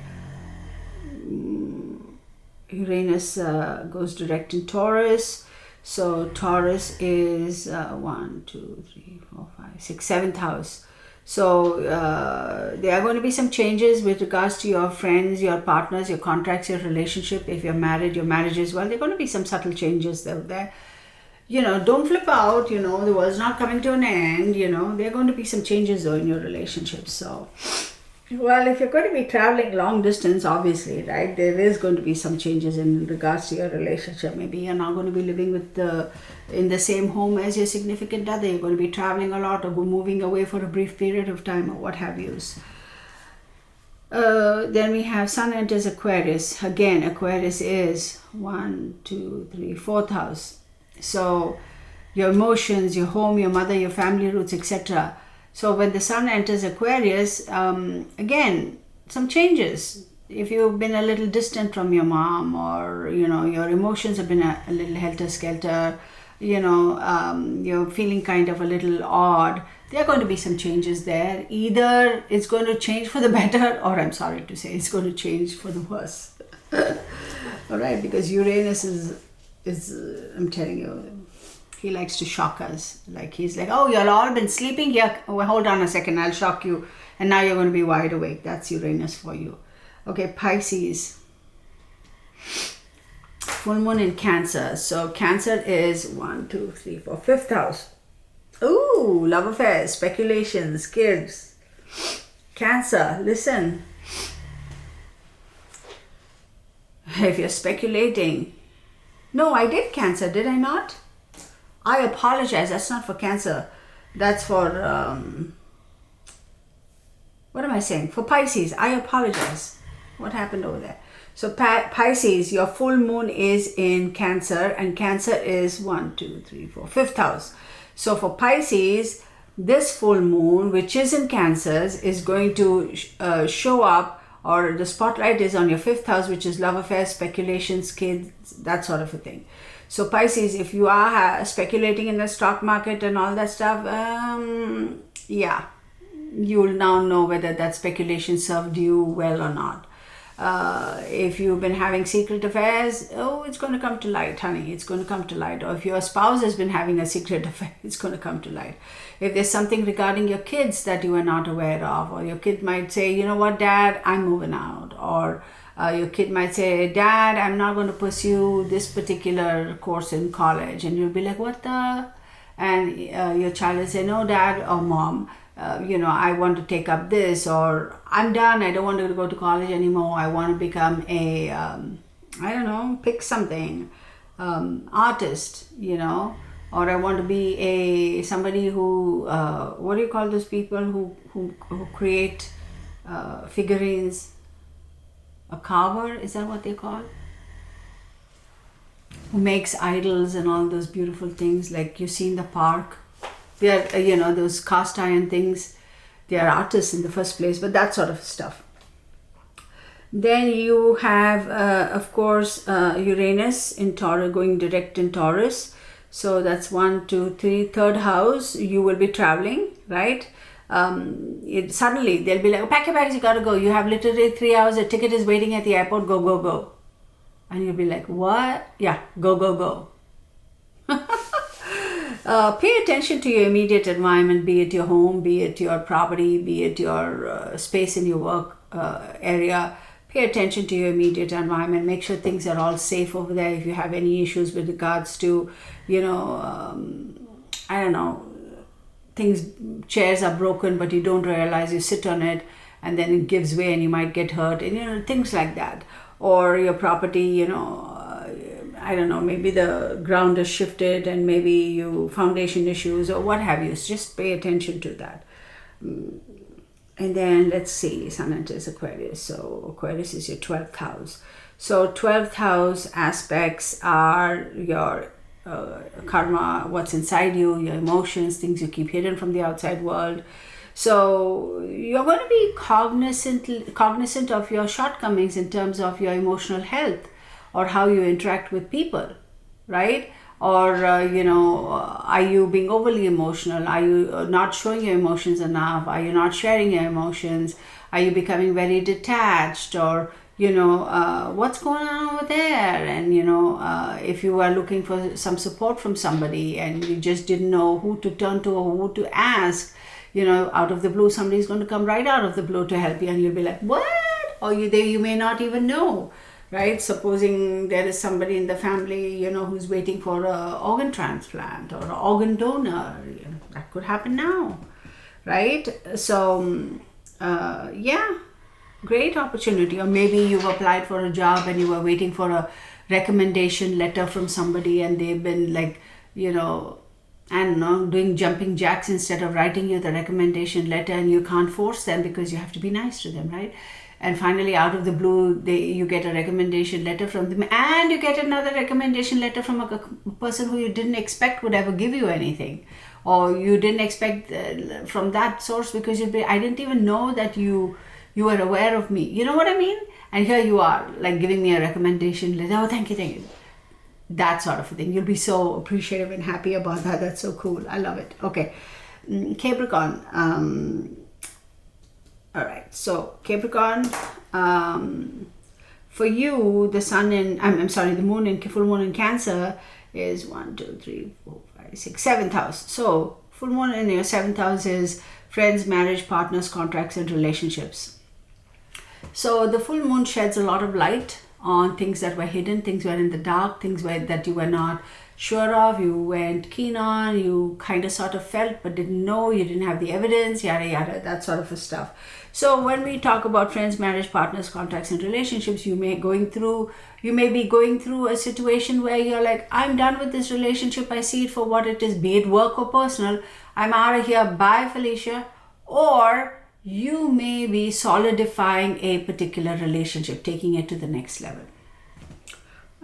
Uranus goes direct in Taurus. So Taurus is 1, 2, 3, 4, 5, 6, 7th house. So there are going to be some changes with regards to your friends, your partners, your contracts, your relationship. If you're married, your marriage as well. There are going to be some subtle changes there. Don't flip out. The world's not coming to an end. There are going to be some changes though in your relationship. So, well, if you're going to be traveling long distance, obviously, right, there is going to be some changes in regards to your relationship. Maybe you're not going to be living in the same home as your significant other. You're going to be traveling a lot, or moving away for a brief period of time, or what have you. Then we have Sun enters Aquarius. Again, Aquarius is 1, 2, 3, 4th house. So your emotions, your home, your mother, your family roots, etc. So when the Sun enters Aquarius, again, some changes. If you've been a little distant from your mom, or, your emotions have been a little helter-skelter, you're feeling kind of a little odd, there are going to be some changes there. Either it's going to change for the better, or I'm sorry to say, it's going to change for the worse. All right, because Uranus is I'm telling you, he likes to shock us. Like he's like, oh, you've all been sleeping here. Oh, hold on a second, I'll shock you. And now you're going to be wide awake. That's Uranus for you. Okay, Pisces. Full moon in Cancer. So Cancer is 1, 2, 3, 4, 5th house. Ooh, love affairs, speculations, kids. Cancer, listen. If you're speculating. No, I did Cancer, did I not? I apologize. That's not for Cancer. That's for, what am I saying? For Pisces. I apologize. What happened over there? So Pisces, your full moon is in Cancer, and Cancer is 1, 2, 3, 4, 5th house. So for Pisces, this full moon, which is in Cancer, is going to show up, or the spotlight is on your 5th house, which is love affairs, speculations, kids, that sort of a thing. So Pisces, if you are speculating in the stock market and all that stuff, yeah, you'll now know whether that speculation served you well or not. If you've been having secret affairs, oh, it's going to come to light, honey. It's going to come to light. Or if your spouse has been having a secret affair, it's going to come to light. If there's something regarding your kids that you are not aware of, or your kid might say, you know what, Dad, I'm moving out. Or your kid might say, Dad, I'm not going to pursue this particular course in college. And you'll be like, what the? And your child will say, no, Dad or Mom, I want to take up this, or I'm done. I don't want to go to college anymore. I want to become a, pick something, artist, or I want to be somebody who, what do you call those people who create figurines? A carver, is that what they call? Who makes idols and all those beautiful things like you see in the park. They are, those cast iron things. They are artists in the first place, but that sort of stuff. Then you have, of course, Uranus in Taurus, going direct in Taurus. So that's 1, 2, 3, third house. You will be traveling, right? Suddenly they'll be like, oh, pack your bags, you gotta go. You have literally 3 hours. A ticket is waiting at the airport. Go, go, go. And you'll be like, what? Yeah, go, go, go. Pay attention to your immediate environment, be it your home, be it your property, be it your space in your work area. Pay attention to your immediate environment. Make sure things are all safe over there. If you have any issues with regards to, chairs are broken, but you don't realize, you sit on it and then it gives way and you might get hurt, and things like that. Or your property, maybe the ground is shifted and maybe you foundation issues or what have you. So just pay attention to that. And then let's see, Sun enters Aquarius. So Aquarius is your 12th house. So 12th house aspects are your karma, what's inside you, your emotions, things you keep hidden from the outside world. So you're going to be cognizant of your shortcomings in terms of your emotional health or how you interact with people, right? Or, are you being overly emotional? Are you not showing your emotions enough? Are you not sharing your emotions? Are you becoming very detached? Or, what's going on over there? And, if you are looking for some support from somebody and you just didn't know who to turn to or who to ask, out of the blue, somebody's going to come right out of the blue to help you, and you'll be like, what? Or you may not even know, right? Supposing there is somebody in the family, who's waiting for an organ transplant or an organ donor, that could happen now, right? So, great opportunity. Or maybe you've applied for a job and you were waiting for a recommendation letter from somebody, and they've been like, doing jumping jacks instead of writing you the recommendation letter, and you can't force them because you have to be nice to them, right? And finally, out of the blue, you get a recommendation letter from them, and you get another recommendation letter from a person who you didn't expect would ever give you anything, or you didn't expect from that source because I didn't even know that you were aware of me. You know what I mean? And here you are, like giving me a recommendation letter. Oh, thank you. That sort of a thing. You'll be so appreciative and happy about that. That's so cool. I love it. Okay. Capricorn. All right. So Capricorn, for you, the the moon in full moon in Cancer is 1, 2, 3, 4, 5, 6, 7th house. So full moon in your 7th house is friends, marriage, partners, contracts, and relationships. So the full moon sheds a lot of light on things that were hidden, things were in the dark, things that you were not sure of, you weren't keen on, you kind of sort of felt but didn't know, you didn't have the evidence, yada yada, that sort of stuff. So when we talk about friends, marriage, partners, contracts, and relationships, you may be going through a situation where you're like, I'm done with this relationship, I see it for what it is, be it work or personal, I'm out of here, bye Felicia. Or you may be solidifying a particular relationship, taking it to the next level.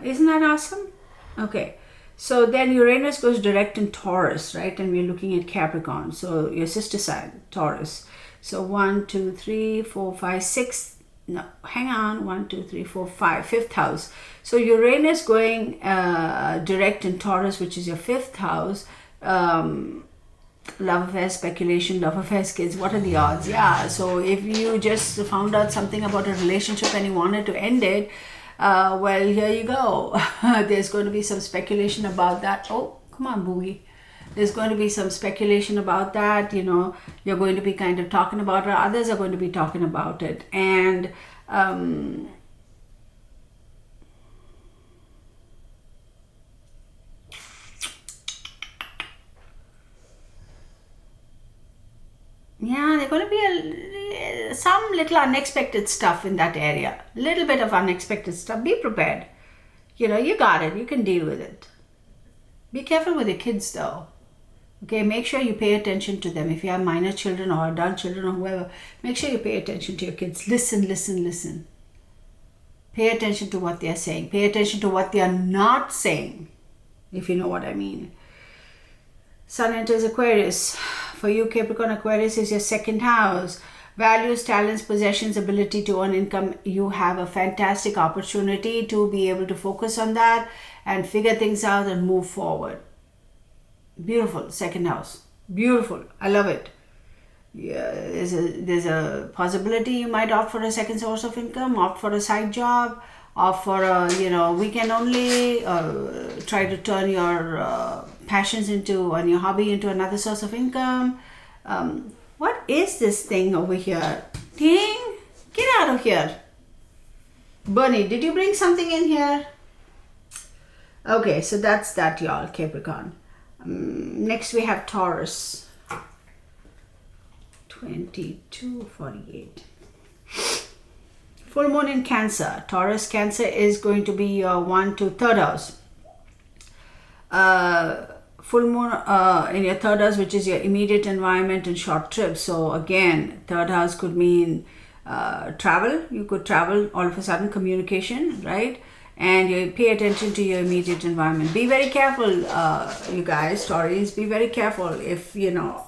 Isn't that awesome? Okay. So then Uranus goes direct in Taurus, right? And we're looking at Capricorn. So your sister sign, Taurus. So 1, 2, 3, 4, 5, 6 no, hang on, 1, 2, 3, 4, 5, fifth house. So Uranus going direct in Taurus, which is your fifth house. Love affairs, speculation, love affairs, kids, what are the odds? Yeah, so if you just found out something about a relationship and you wanted to end it, well, here you go. There's going to be some speculation about that. Oh, come on, Boogie. There's going to be some speculation about that. You know, you're going to be kind of talking about it. Others are going to be talking about it. And yeah, there's going to be some little unexpected stuff in that area. Little bit of unexpected stuff. Be prepared. You know, you got it. You can deal with it. Be careful with your kids though. Okay, make sure you pay attention to them. If you have minor children or adult children or whoever, make sure you pay attention to your kids. Listen, listen, listen. Pay attention to what they are saying. Pay attention to what they are not saying, if you know what I mean. Sun enters Aquarius. For you, Capricorn, Aquarius is your second house. Values, talents, possessions, ability to earn income. You have a fantastic opportunity to be able to focus on that and figure things out and move forward. Beautiful, second house. Beautiful. I love it. Yeah, there's a possibility you might opt for a second source of income, opt for a side job, opt for a, you know, weekend only, try to turn your passions into, and your hobby into another source of income. What is this thing over here? Ding! Get out of here. Bunny, did you bring something in here? Okay, so that's that, y'all, Capricorn. Next we have Taurus. 2248. Full moon in Cancer. Taurus, Cancer is going to be your 1 to 3rd house. Full moon in your 3rd house, which is your immediate environment and short trips. So again, 3rd house could mean travel. You could travel all of a sudden, communication, right? And you pay attention to your immediate environment. Be very careful, you guys, Taurus. Be very careful if, you know,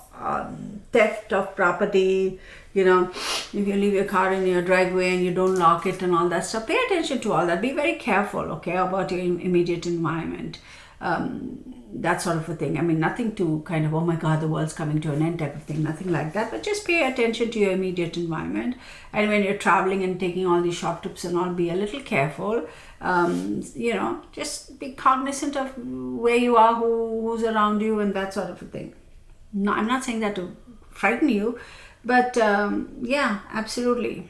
theft of property, you know, if you leave your car in your driveway and you don't lock it and all that stuff. Pay attention to all that. Be very careful, okay, about your immediate environment. That sort of a thing. I mean, nothing to kind of, oh my God, the world's coming to an end type of thing. Nothing like that. But just pay attention to your immediate environment. And when you're traveling and taking all these short trips and all, be a little careful. You know, just be cognizant of where you are, who's around you, and that sort of a thing. No, I'm not saying that to frighten you, but yeah, absolutely.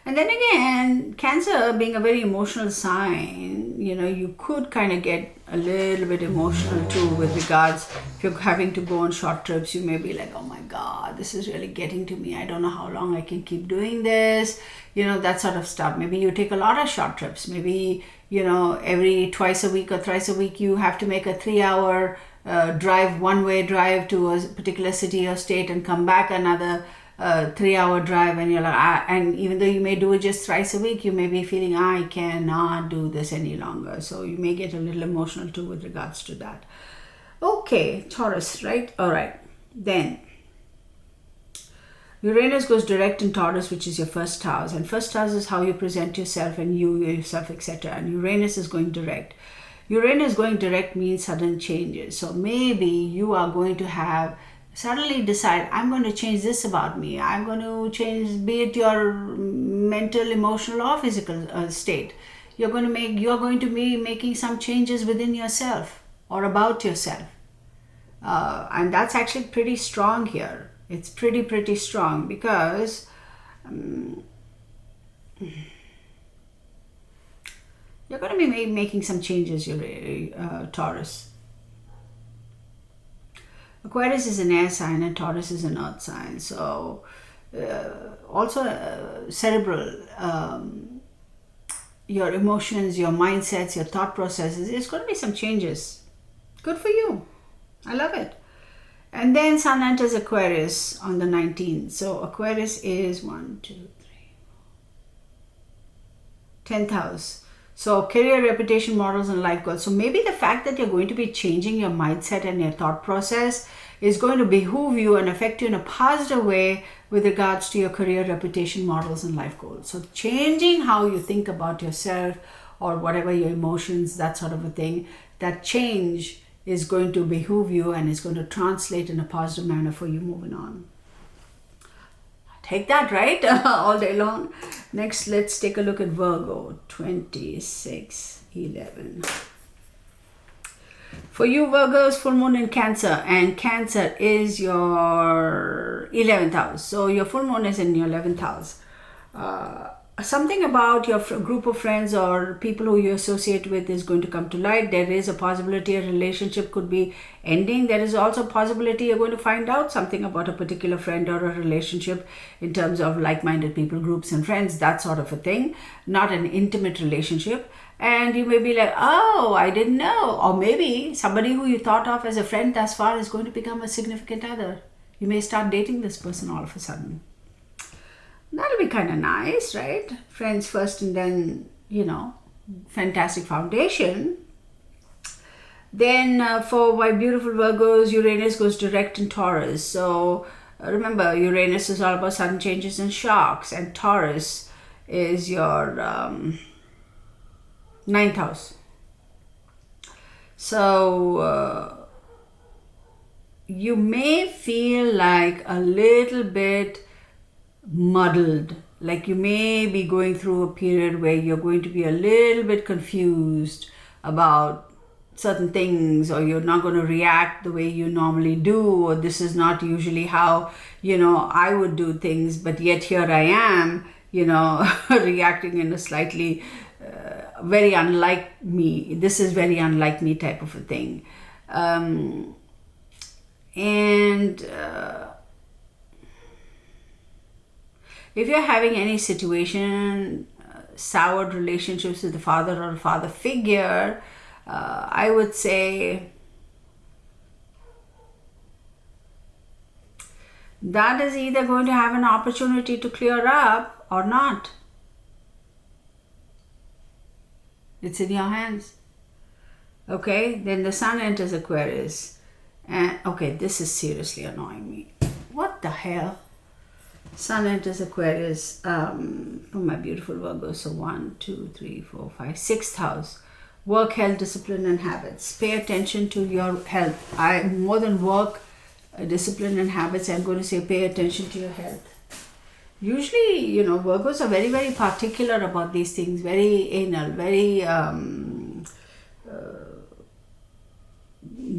And then again, Cancer being a very emotional sign, you know, you could kind of get a little bit emotional too with regards, if you're having to go on short trips, you may be like, oh my God, this is really getting to me. I don't know how long I can keep doing this, you know, that sort of stuff. Maybe you take a lot of short trips. Maybe, you know, every twice a week or thrice a week, you have to make a 3-hour drive, one-way drive to a particular city or state and come back another 3-hour drive, and you're like, and even though you may do it just thrice a week, you may be feeling, I cannot do this any longer. So you may get a little emotional too with regards to that. Okay, Taurus, right? All right. Then Uranus goes direct in Taurus, which is your first house, and first house is how you present yourself and you yourself, etc. And Uranus is going direct. Uranus going direct means sudden changes. So maybe you are going to have suddenly decide, I'm going to change this about me. I'm going to change, be it your mental, emotional, or physical state. You're going to be making some changes within yourself or about yourself. And that's actually pretty strong here. It's pretty strong because you're going to be making some changes, Taurus. Aquarius is an air sign and Taurus is an earth sign. So also cerebral, your emotions, your mindsets, your thought processes, there's going to be some changes. Good for you. I love it. And then Sun enters Aquarius on the 19th. So Aquarius is 10th house. So career, reputation, morals, and life goals. So maybe the fact that you're going to be changing your mindset and your thought process is going to behoove you and affect you in a positive way with regards to your career, reputation, morals, and life goals. So changing how you think about yourself or whatever your emotions, that sort of a thing, that change is going to behoove you and is going to translate in a positive manner for you moving on. Take that, right? All day long. Next, let's take a look at Virgo, 26/11. For you Virgos, full moon in Cancer, and Cancer is your 11th house. So your full moon is in your 11th house. Something about your group of friends or people who you associate with is going to come to light. There is a possibility a relationship could be ending. There is also a possibility you're going to find out something about a particular friend or a relationship in terms of like-minded people, groups and friends, that sort of a thing. Not an intimate relationship. And you may be like, oh, I didn't know. Or maybe somebody who you thought of as a friend thus far is going to become a significant other. You may start dating this person all of a sudden. That'll be kind of nice, right? Friends first and then, fantastic foundation. Then for my beautiful Virgos, Uranus goes direct in Taurus. So remember, Uranus is all about sudden changes and shocks. And Taurus is your 9th house. So you may feel like a little bit muddled, like you may be going through a period where you're going to be a little bit confused about certain things, or you're not going to react the way you normally do, or this is not usually how I would do things, but yet here I am reacting in a slightly very unlike me. This is very unlike me type of a thing. If you're having any situation, soured relationships with the father or father figure, I would say that is either going to have an opportunity to clear up or not. It's in your hands. Okay, then the sun enters Aquarius. And okay, this is seriously annoying me. What the hell? Sun enters Aquarius for my beautiful Virgo. So 1, 2, 3, 4, 5, 6th house. Work, health, discipline, and habits. Pay attention to your health. More than work, discipline, and habits, I'm going to say pay attention to your health. Usually, Virgos are very, very particular about these things. Very anal, very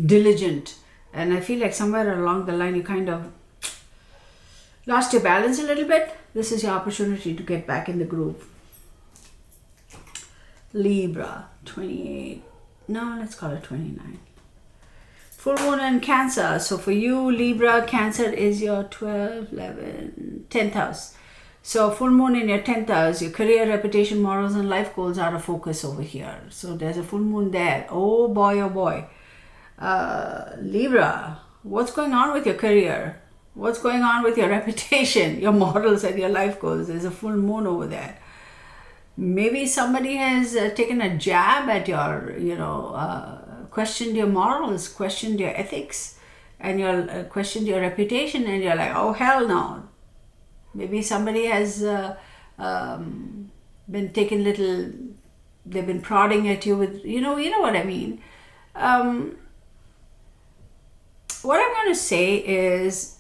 diligent. And I feel like somewhere along the line you kind of lost your balance a little bit. This is your opportunity to get back in the groove. Libra, 28. No, let's call it 29. Full moon in Cancer. So for you, Libra, Cancer is your 12, 11, 10th house. So full moon in your 10th house, your career, reputation, morals, and life goals are a focus over here. So there's a full moon there. Oh boy, oh boy. Libra, what's going on with your career? What's going on with your reputation, your morals, and your life goals? There's a full moon over there. Maybe somebody has taken a jab at your, questioned your morals, questioned your ethics, and questioned your reputation, and you're like, oh, hell no. Maybe somebody has been taking they've been prodding at you with, you know what I mean. What I'm going to say is,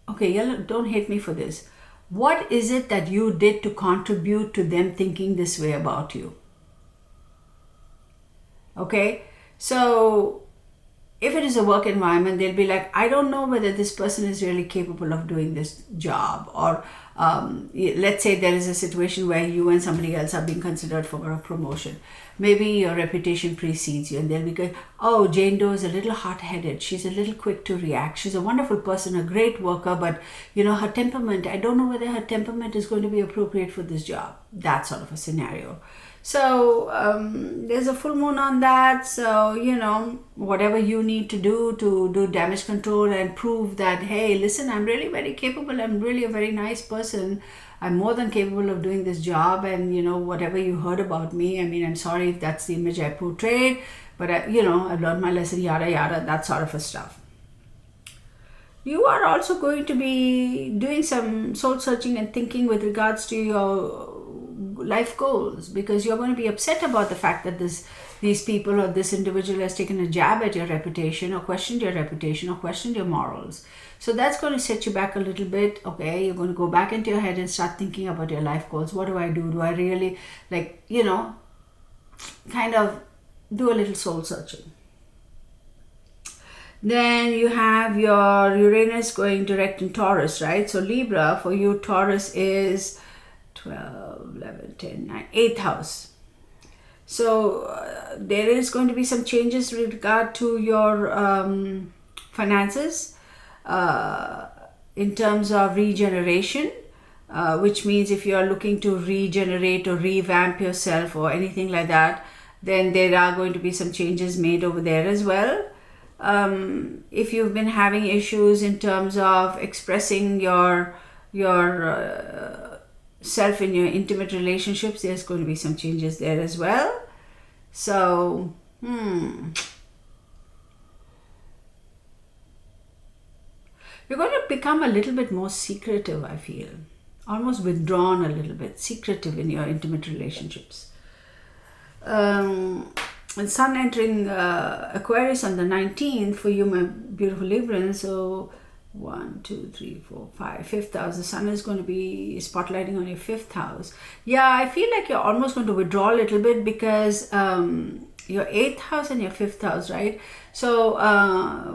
okay, don't hate me for this. What is it that you did to contribute to them thinking this way about you? Okay, so if it is a work environment, they'll be like, I don't know whether this person is really capable of doing this job. Or let's say there is a situation where you and somebody else are being considered for a promotion. Maybe your reputation precedes you, and they'll be going, oh, Jane Doe is a little hot-headed. She's a little quick to react. She's a wonderful person, a great worker, but her temperament, I don't know whether her temperament is going to be appropriate for this job. That sort of a scenario. So there's a full moon on that. So, whatever you need to do damage control and prove that, hey, listen, I'm really very capable. I'm really a very nice person. I'm more than capable of doing this job. And, whatever you heard about me, I mean, I'm sorry if that's the image I portrayed, but, I've learned my lesson, yada, yada, that sort of a stuff. You are also going to be doing some soul searching and thinking with regards to your life goals, because you're going to be upset about the fact that these people or this individual has taken a jab at your reputation or questioned your reputation or questioned your morals. So that's going to set you back a little bit. Okay, you're going to go back into your head and start thinking about your life goals. What do I do? Do I really, kind of do a little soul searching? Then you have your Uranus going direct in Taurus, right? So Libra, for you, Taurus is 12, 11, 10, 9, 8th house. So there is going to be some changes with regard to your finances in terms of regeneration, which means if you are looking to regenerate or revamp yourself or anything like that, then there are going to be some changes made over there as well. If you've been having issues in terms of expressing your self in your intimate relationships, there's going to be some changes there as well. So you're going to become a little bit more secretive, I feel, almost withdrawn a little bit, secretive in your intimate relationships. And Sun entering Aquarius on the 19th for you, my beautiful Librans. So 1, 2, 3, 4, 5, 5th house. The Sun is going to be spotlighting on your 5th house. Yeah, I feel like you're almost going to withdraw a little bit because your 8th house and your 5th house, right? So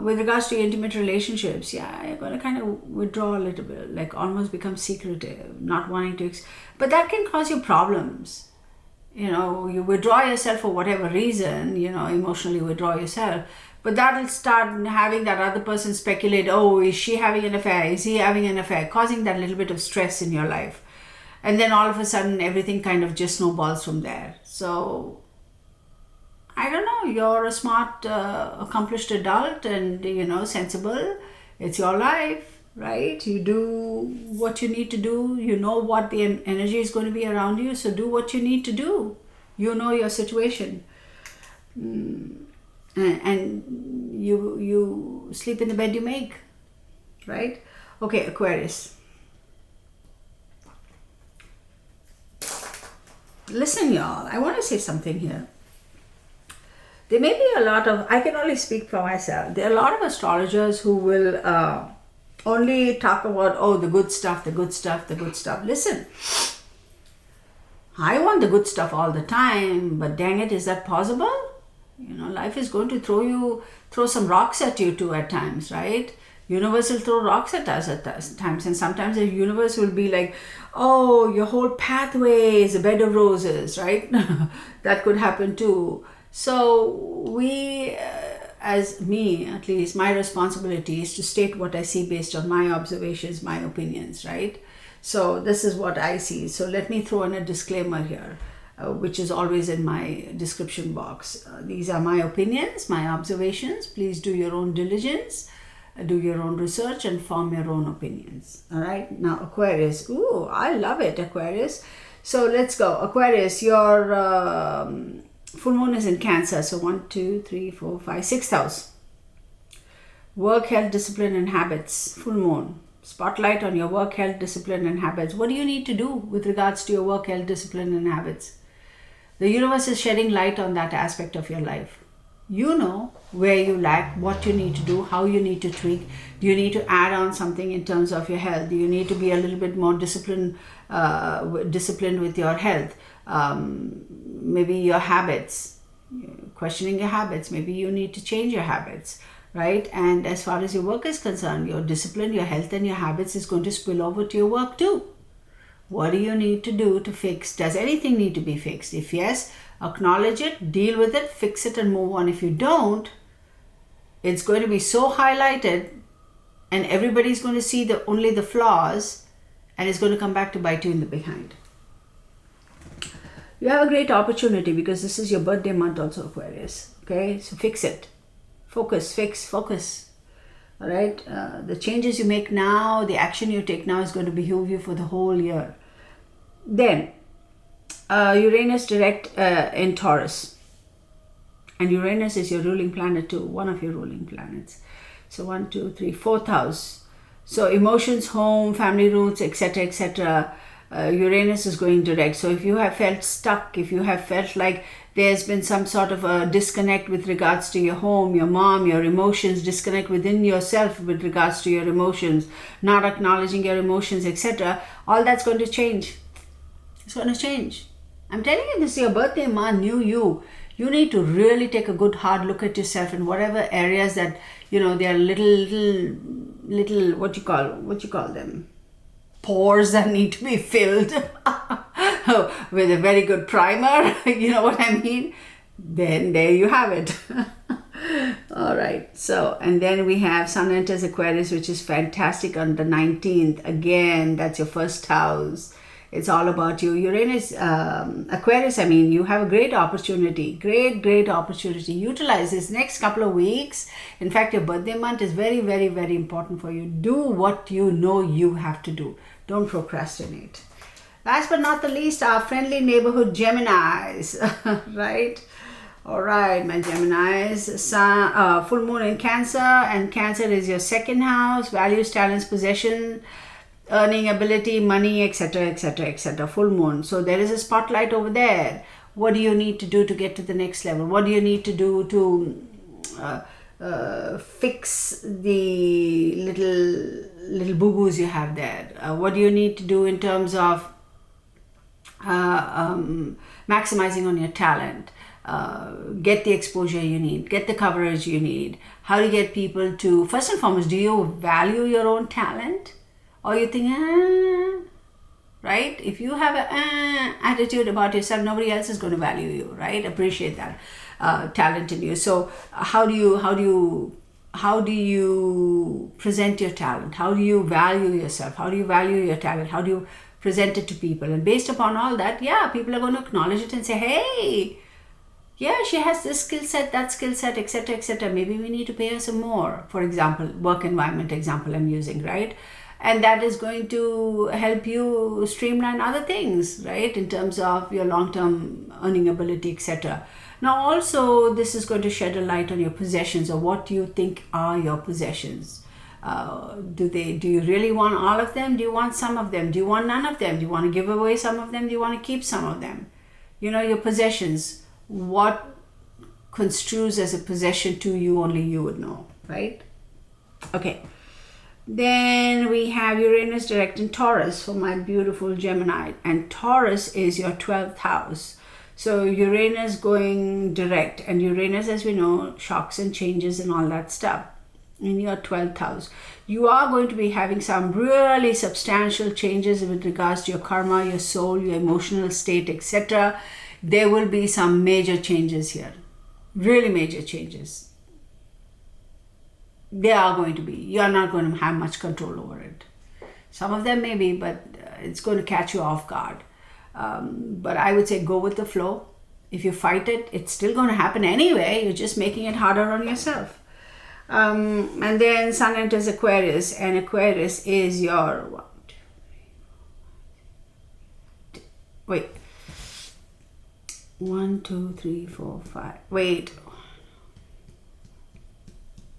with regards to your intimate relationships, yeah, you're going to kind of withdraw a little bit, like almost become secretive, not wanting to. But that can cause you problems. You withdraw yourself for whatever reason, emotionally withdraw yourself. But that'll start having that other person speculate, oh, is she having an affair? Is he having an affair? Causing that little bit of stress in your life. And then all of a sudden, everything kind of just snowballs from there. So, I don't know, you're a smart, accomplished adult and, sensible. It's your life, right? You do what you need to do. You know what the energy is going to be around you. So do what you need to do. You know your situation. And you sleep in the bed you make, right? Okay, Aquarius. Listen, y'all, I want to say something here. There may be a lot of, I can only speak for myself, there are a lot of astrologers who will only talk about, oh, the good stuff, the good stuff, the good stuff. Listen, I want the good stuff all the time, but dang it, is that possible? Life is going to throw some rocks at you too at times, right? Universe will throw rocks at us at times, and sometimes the universe will be like, oh, your whole pathway is a bed of roses, right? That could happen too. So we, as me at least, my responsibility is to state what I see based on my observations, my opinions, right? So this is what I see. So let me throw in a disclaimer here. Which is always in my description box. These are my opinions, my observations. Please do your own diligence, do your own research and form your own opinions. All right. Now Aquarius. Ooh, I love it, Aquarius. So let's go. Aquarius, your full moon is in Cancer. So 1, 2, 3, 4, 5, 6th house. Work, health, discipline and habits. Full moon. Spotlight on your work, health, discipline and habits. What do you need to do with regards to your work, health, discipline and habits? The universe is shedding light on that aspect of your life. You know where you lack, what you need to do, how you need to tweak. Do you need to add on something in terms of your health? Do you need to be a little bit more disciplined with your health? Maybe your habits, questioning your habits. Maybe you need to change your habits, right? And as far as your work is concerned, your discipline, your health and your habits is going to spill over to your work too. What do you need to do to fix? Does anything need to be fixed? If yes, acknowledge it, deal with it, fix it and move on. If you don't, it's going to be so highlighted and everybody's going to see only the flaws and it's going to come back to bite you in the behind. You have a great opportunity because this is your birthday month also, Aquarius. Okay, so fix it. Focus, focus. All right, the changes you make now, the action you take now is going to behoove you for the whole year. Then, Uranus direct in Taurus. And Uranus is your ruling planet too, one of your ruling planets. So 1, 2, 3, 4th house. So emotions, home, family roots, etc., etc. Uranus is going direct. So if you have felt stuck, if you have felt like there's been some sort of a disconnect with regards to your home, your mom, your emotions, disconnect within yourself with regards to your emotions, not acknowledging your emotions, etc., all that's going to change. It's going to change. I'm telling you, this is your birthday month, new you. You need to really take a good hard look at yourself in whatever areas that, there are little, what you call them? Pores that need to be filled with a very good primer. You know what I mean? Then there you have it. All right. So, and then we have Sun enters Aquarius, which is fantastic on the 19th. Again, that's your first house. It's all about you. Uranus, Aquarius, you have a great opportunity. Great opportunity. Utilize this next couple of weeks. In fact, your birthday month is very, very, very important for you. Do what you know you have to do. Don't procrastinate. Last but not the least, our friendly neighborhood Geminis, right? All right, my Geminis. Sun, full moon in Cancer, and Cancer is your second house. Values, talents, possession, earning ability, money, etc., etc., etc. Full moon. So there is a spotlight over there. What do you need to do to get to the next level? What do you need to do to fix the little boo-boos you have there? What do you need to do in terms of maximizing on your talent? Get the exposure you need, get the coverage you need. How do you get people to, first and foremost, do you value your own talent? Or you think, right? If you have an attitude about yourself, nobody else is going to value you, right? Appreciate that talent in you. So how do you present your talent? How do you value yourself? How do you value your talent? How do you present it to people? And based upon all that, people are going to acknowledge it and say, hey, she has this skill set, that skill set, etc., etc. Maybe we need to pay her some more. For example, work environment example I'm using, right? And that is going to help you streamline other things, right? In terms of your long-term earning ability, etc. Now, also, this is going to shed a light on your possessions, or what you think are your possessions. Do you really want all of them? Do you want some of them? Do you want none of them? Do you want to give away some of them? Do you want to keep some of them? Your possessions. What construes as a possession to you, only you would know, right? Okay. Then we have Uranus direct in Taurus for my beautiful Gemini. And Taurus is your 12th house. So Uranus going direct. And Uranus, as we know, shocks and changes and all that stuff. In your 12th house, you are going to be having some really substantial changes with regards to your karma, your soul, your emotional state, etc. There will be some major changes here. Really major changes. They are going to be. You are not going to have much control over it. Some of them maybe, but it's going to catch you off guard. But I would say go with the flow. If you fight it, it's still going to happen anyway. You're just making it harder on yourself. And then Sun enters Aquarius, and Aquarius is your 1, 2, 3, 4, 5.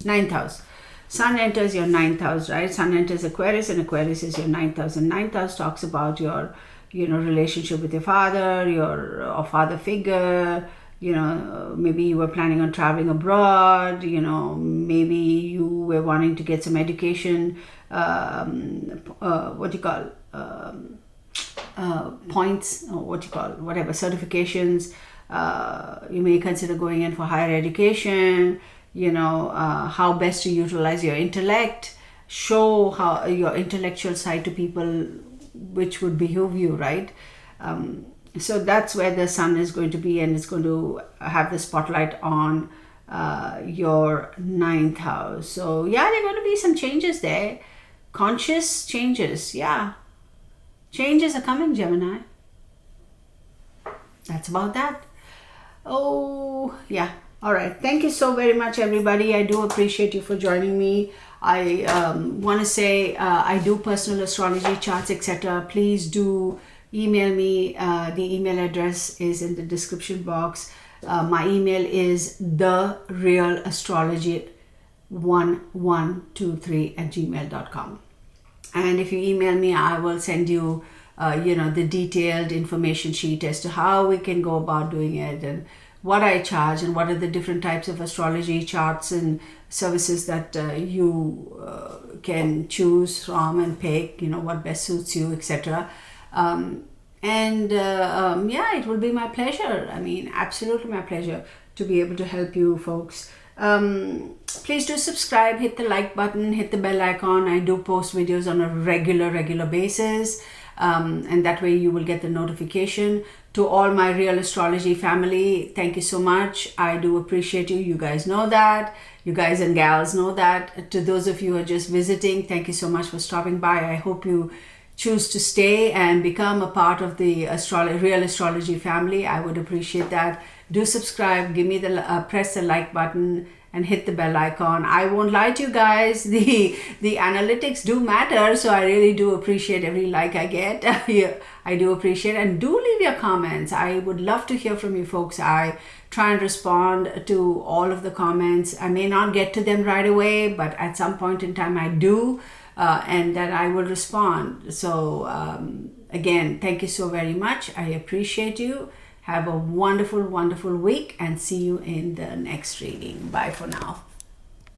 Ninth house. Sun enters your 9th house, right? Sun enters Aquarius, and Aquarius is your 9th house. And 9th house talks about your, relationship with your father, or father figure. Maybe you were planning on traveling abroad. Maybe you were wanting to get some education. Points, or whatever, certifications. You may consider going in for higher education. How best to utilize your intellect, show how your intellectual side to people, which would behoove you, right? So that's where the Sun is going to be, and it's going to have the spotlight on your 9th house. So there are going to be some changes there, conscious changes. Changes are coming, Gemini. that's about that. Oh, yeah. All right. Thank you so very much, everybody. I do appreciate you for joining me. I want to say I do personal astrology charts, etc. Please do email me. The email address is in the description box. My email is therealastrology1123@gmail.com. And if you email me, I will send you the detailed information sheet as to how we can go about doing it, and what I charge, and what are the different types of astrology charts and services that you can choose from and pick, what best suits you, etc. Yeah, it will be my pleasure. I mean, absolutely my pleasure to be able to help you folks. Please do subscribe, hit the like button, hit the bell icon. I do post videos on a regular basis, and that way you will get the notification. To all my Real Astrology family, thank you so much. I do appreciate you. You guys know that. You guys and gals know that. To those of you who are just visiting, thank you so much for stopping by. I hope you choose to stay and become a part of the Real Astrology family. I would appreciate that. Do subscribe, give me the press the like button, and hit the bell icon. I won't lie to you guys, the analytics do matter, so I really do appreciate every like I get. I do appreciate, and do leave your comments. I would love to hear from you folks. I try and respond to all of the comments. I may not get to them right away, but at some point in time I do, and then I will respond. So again, thank you so very much. I appreciate you. Have a wonderful week, and see you in the next reading. Bye for now.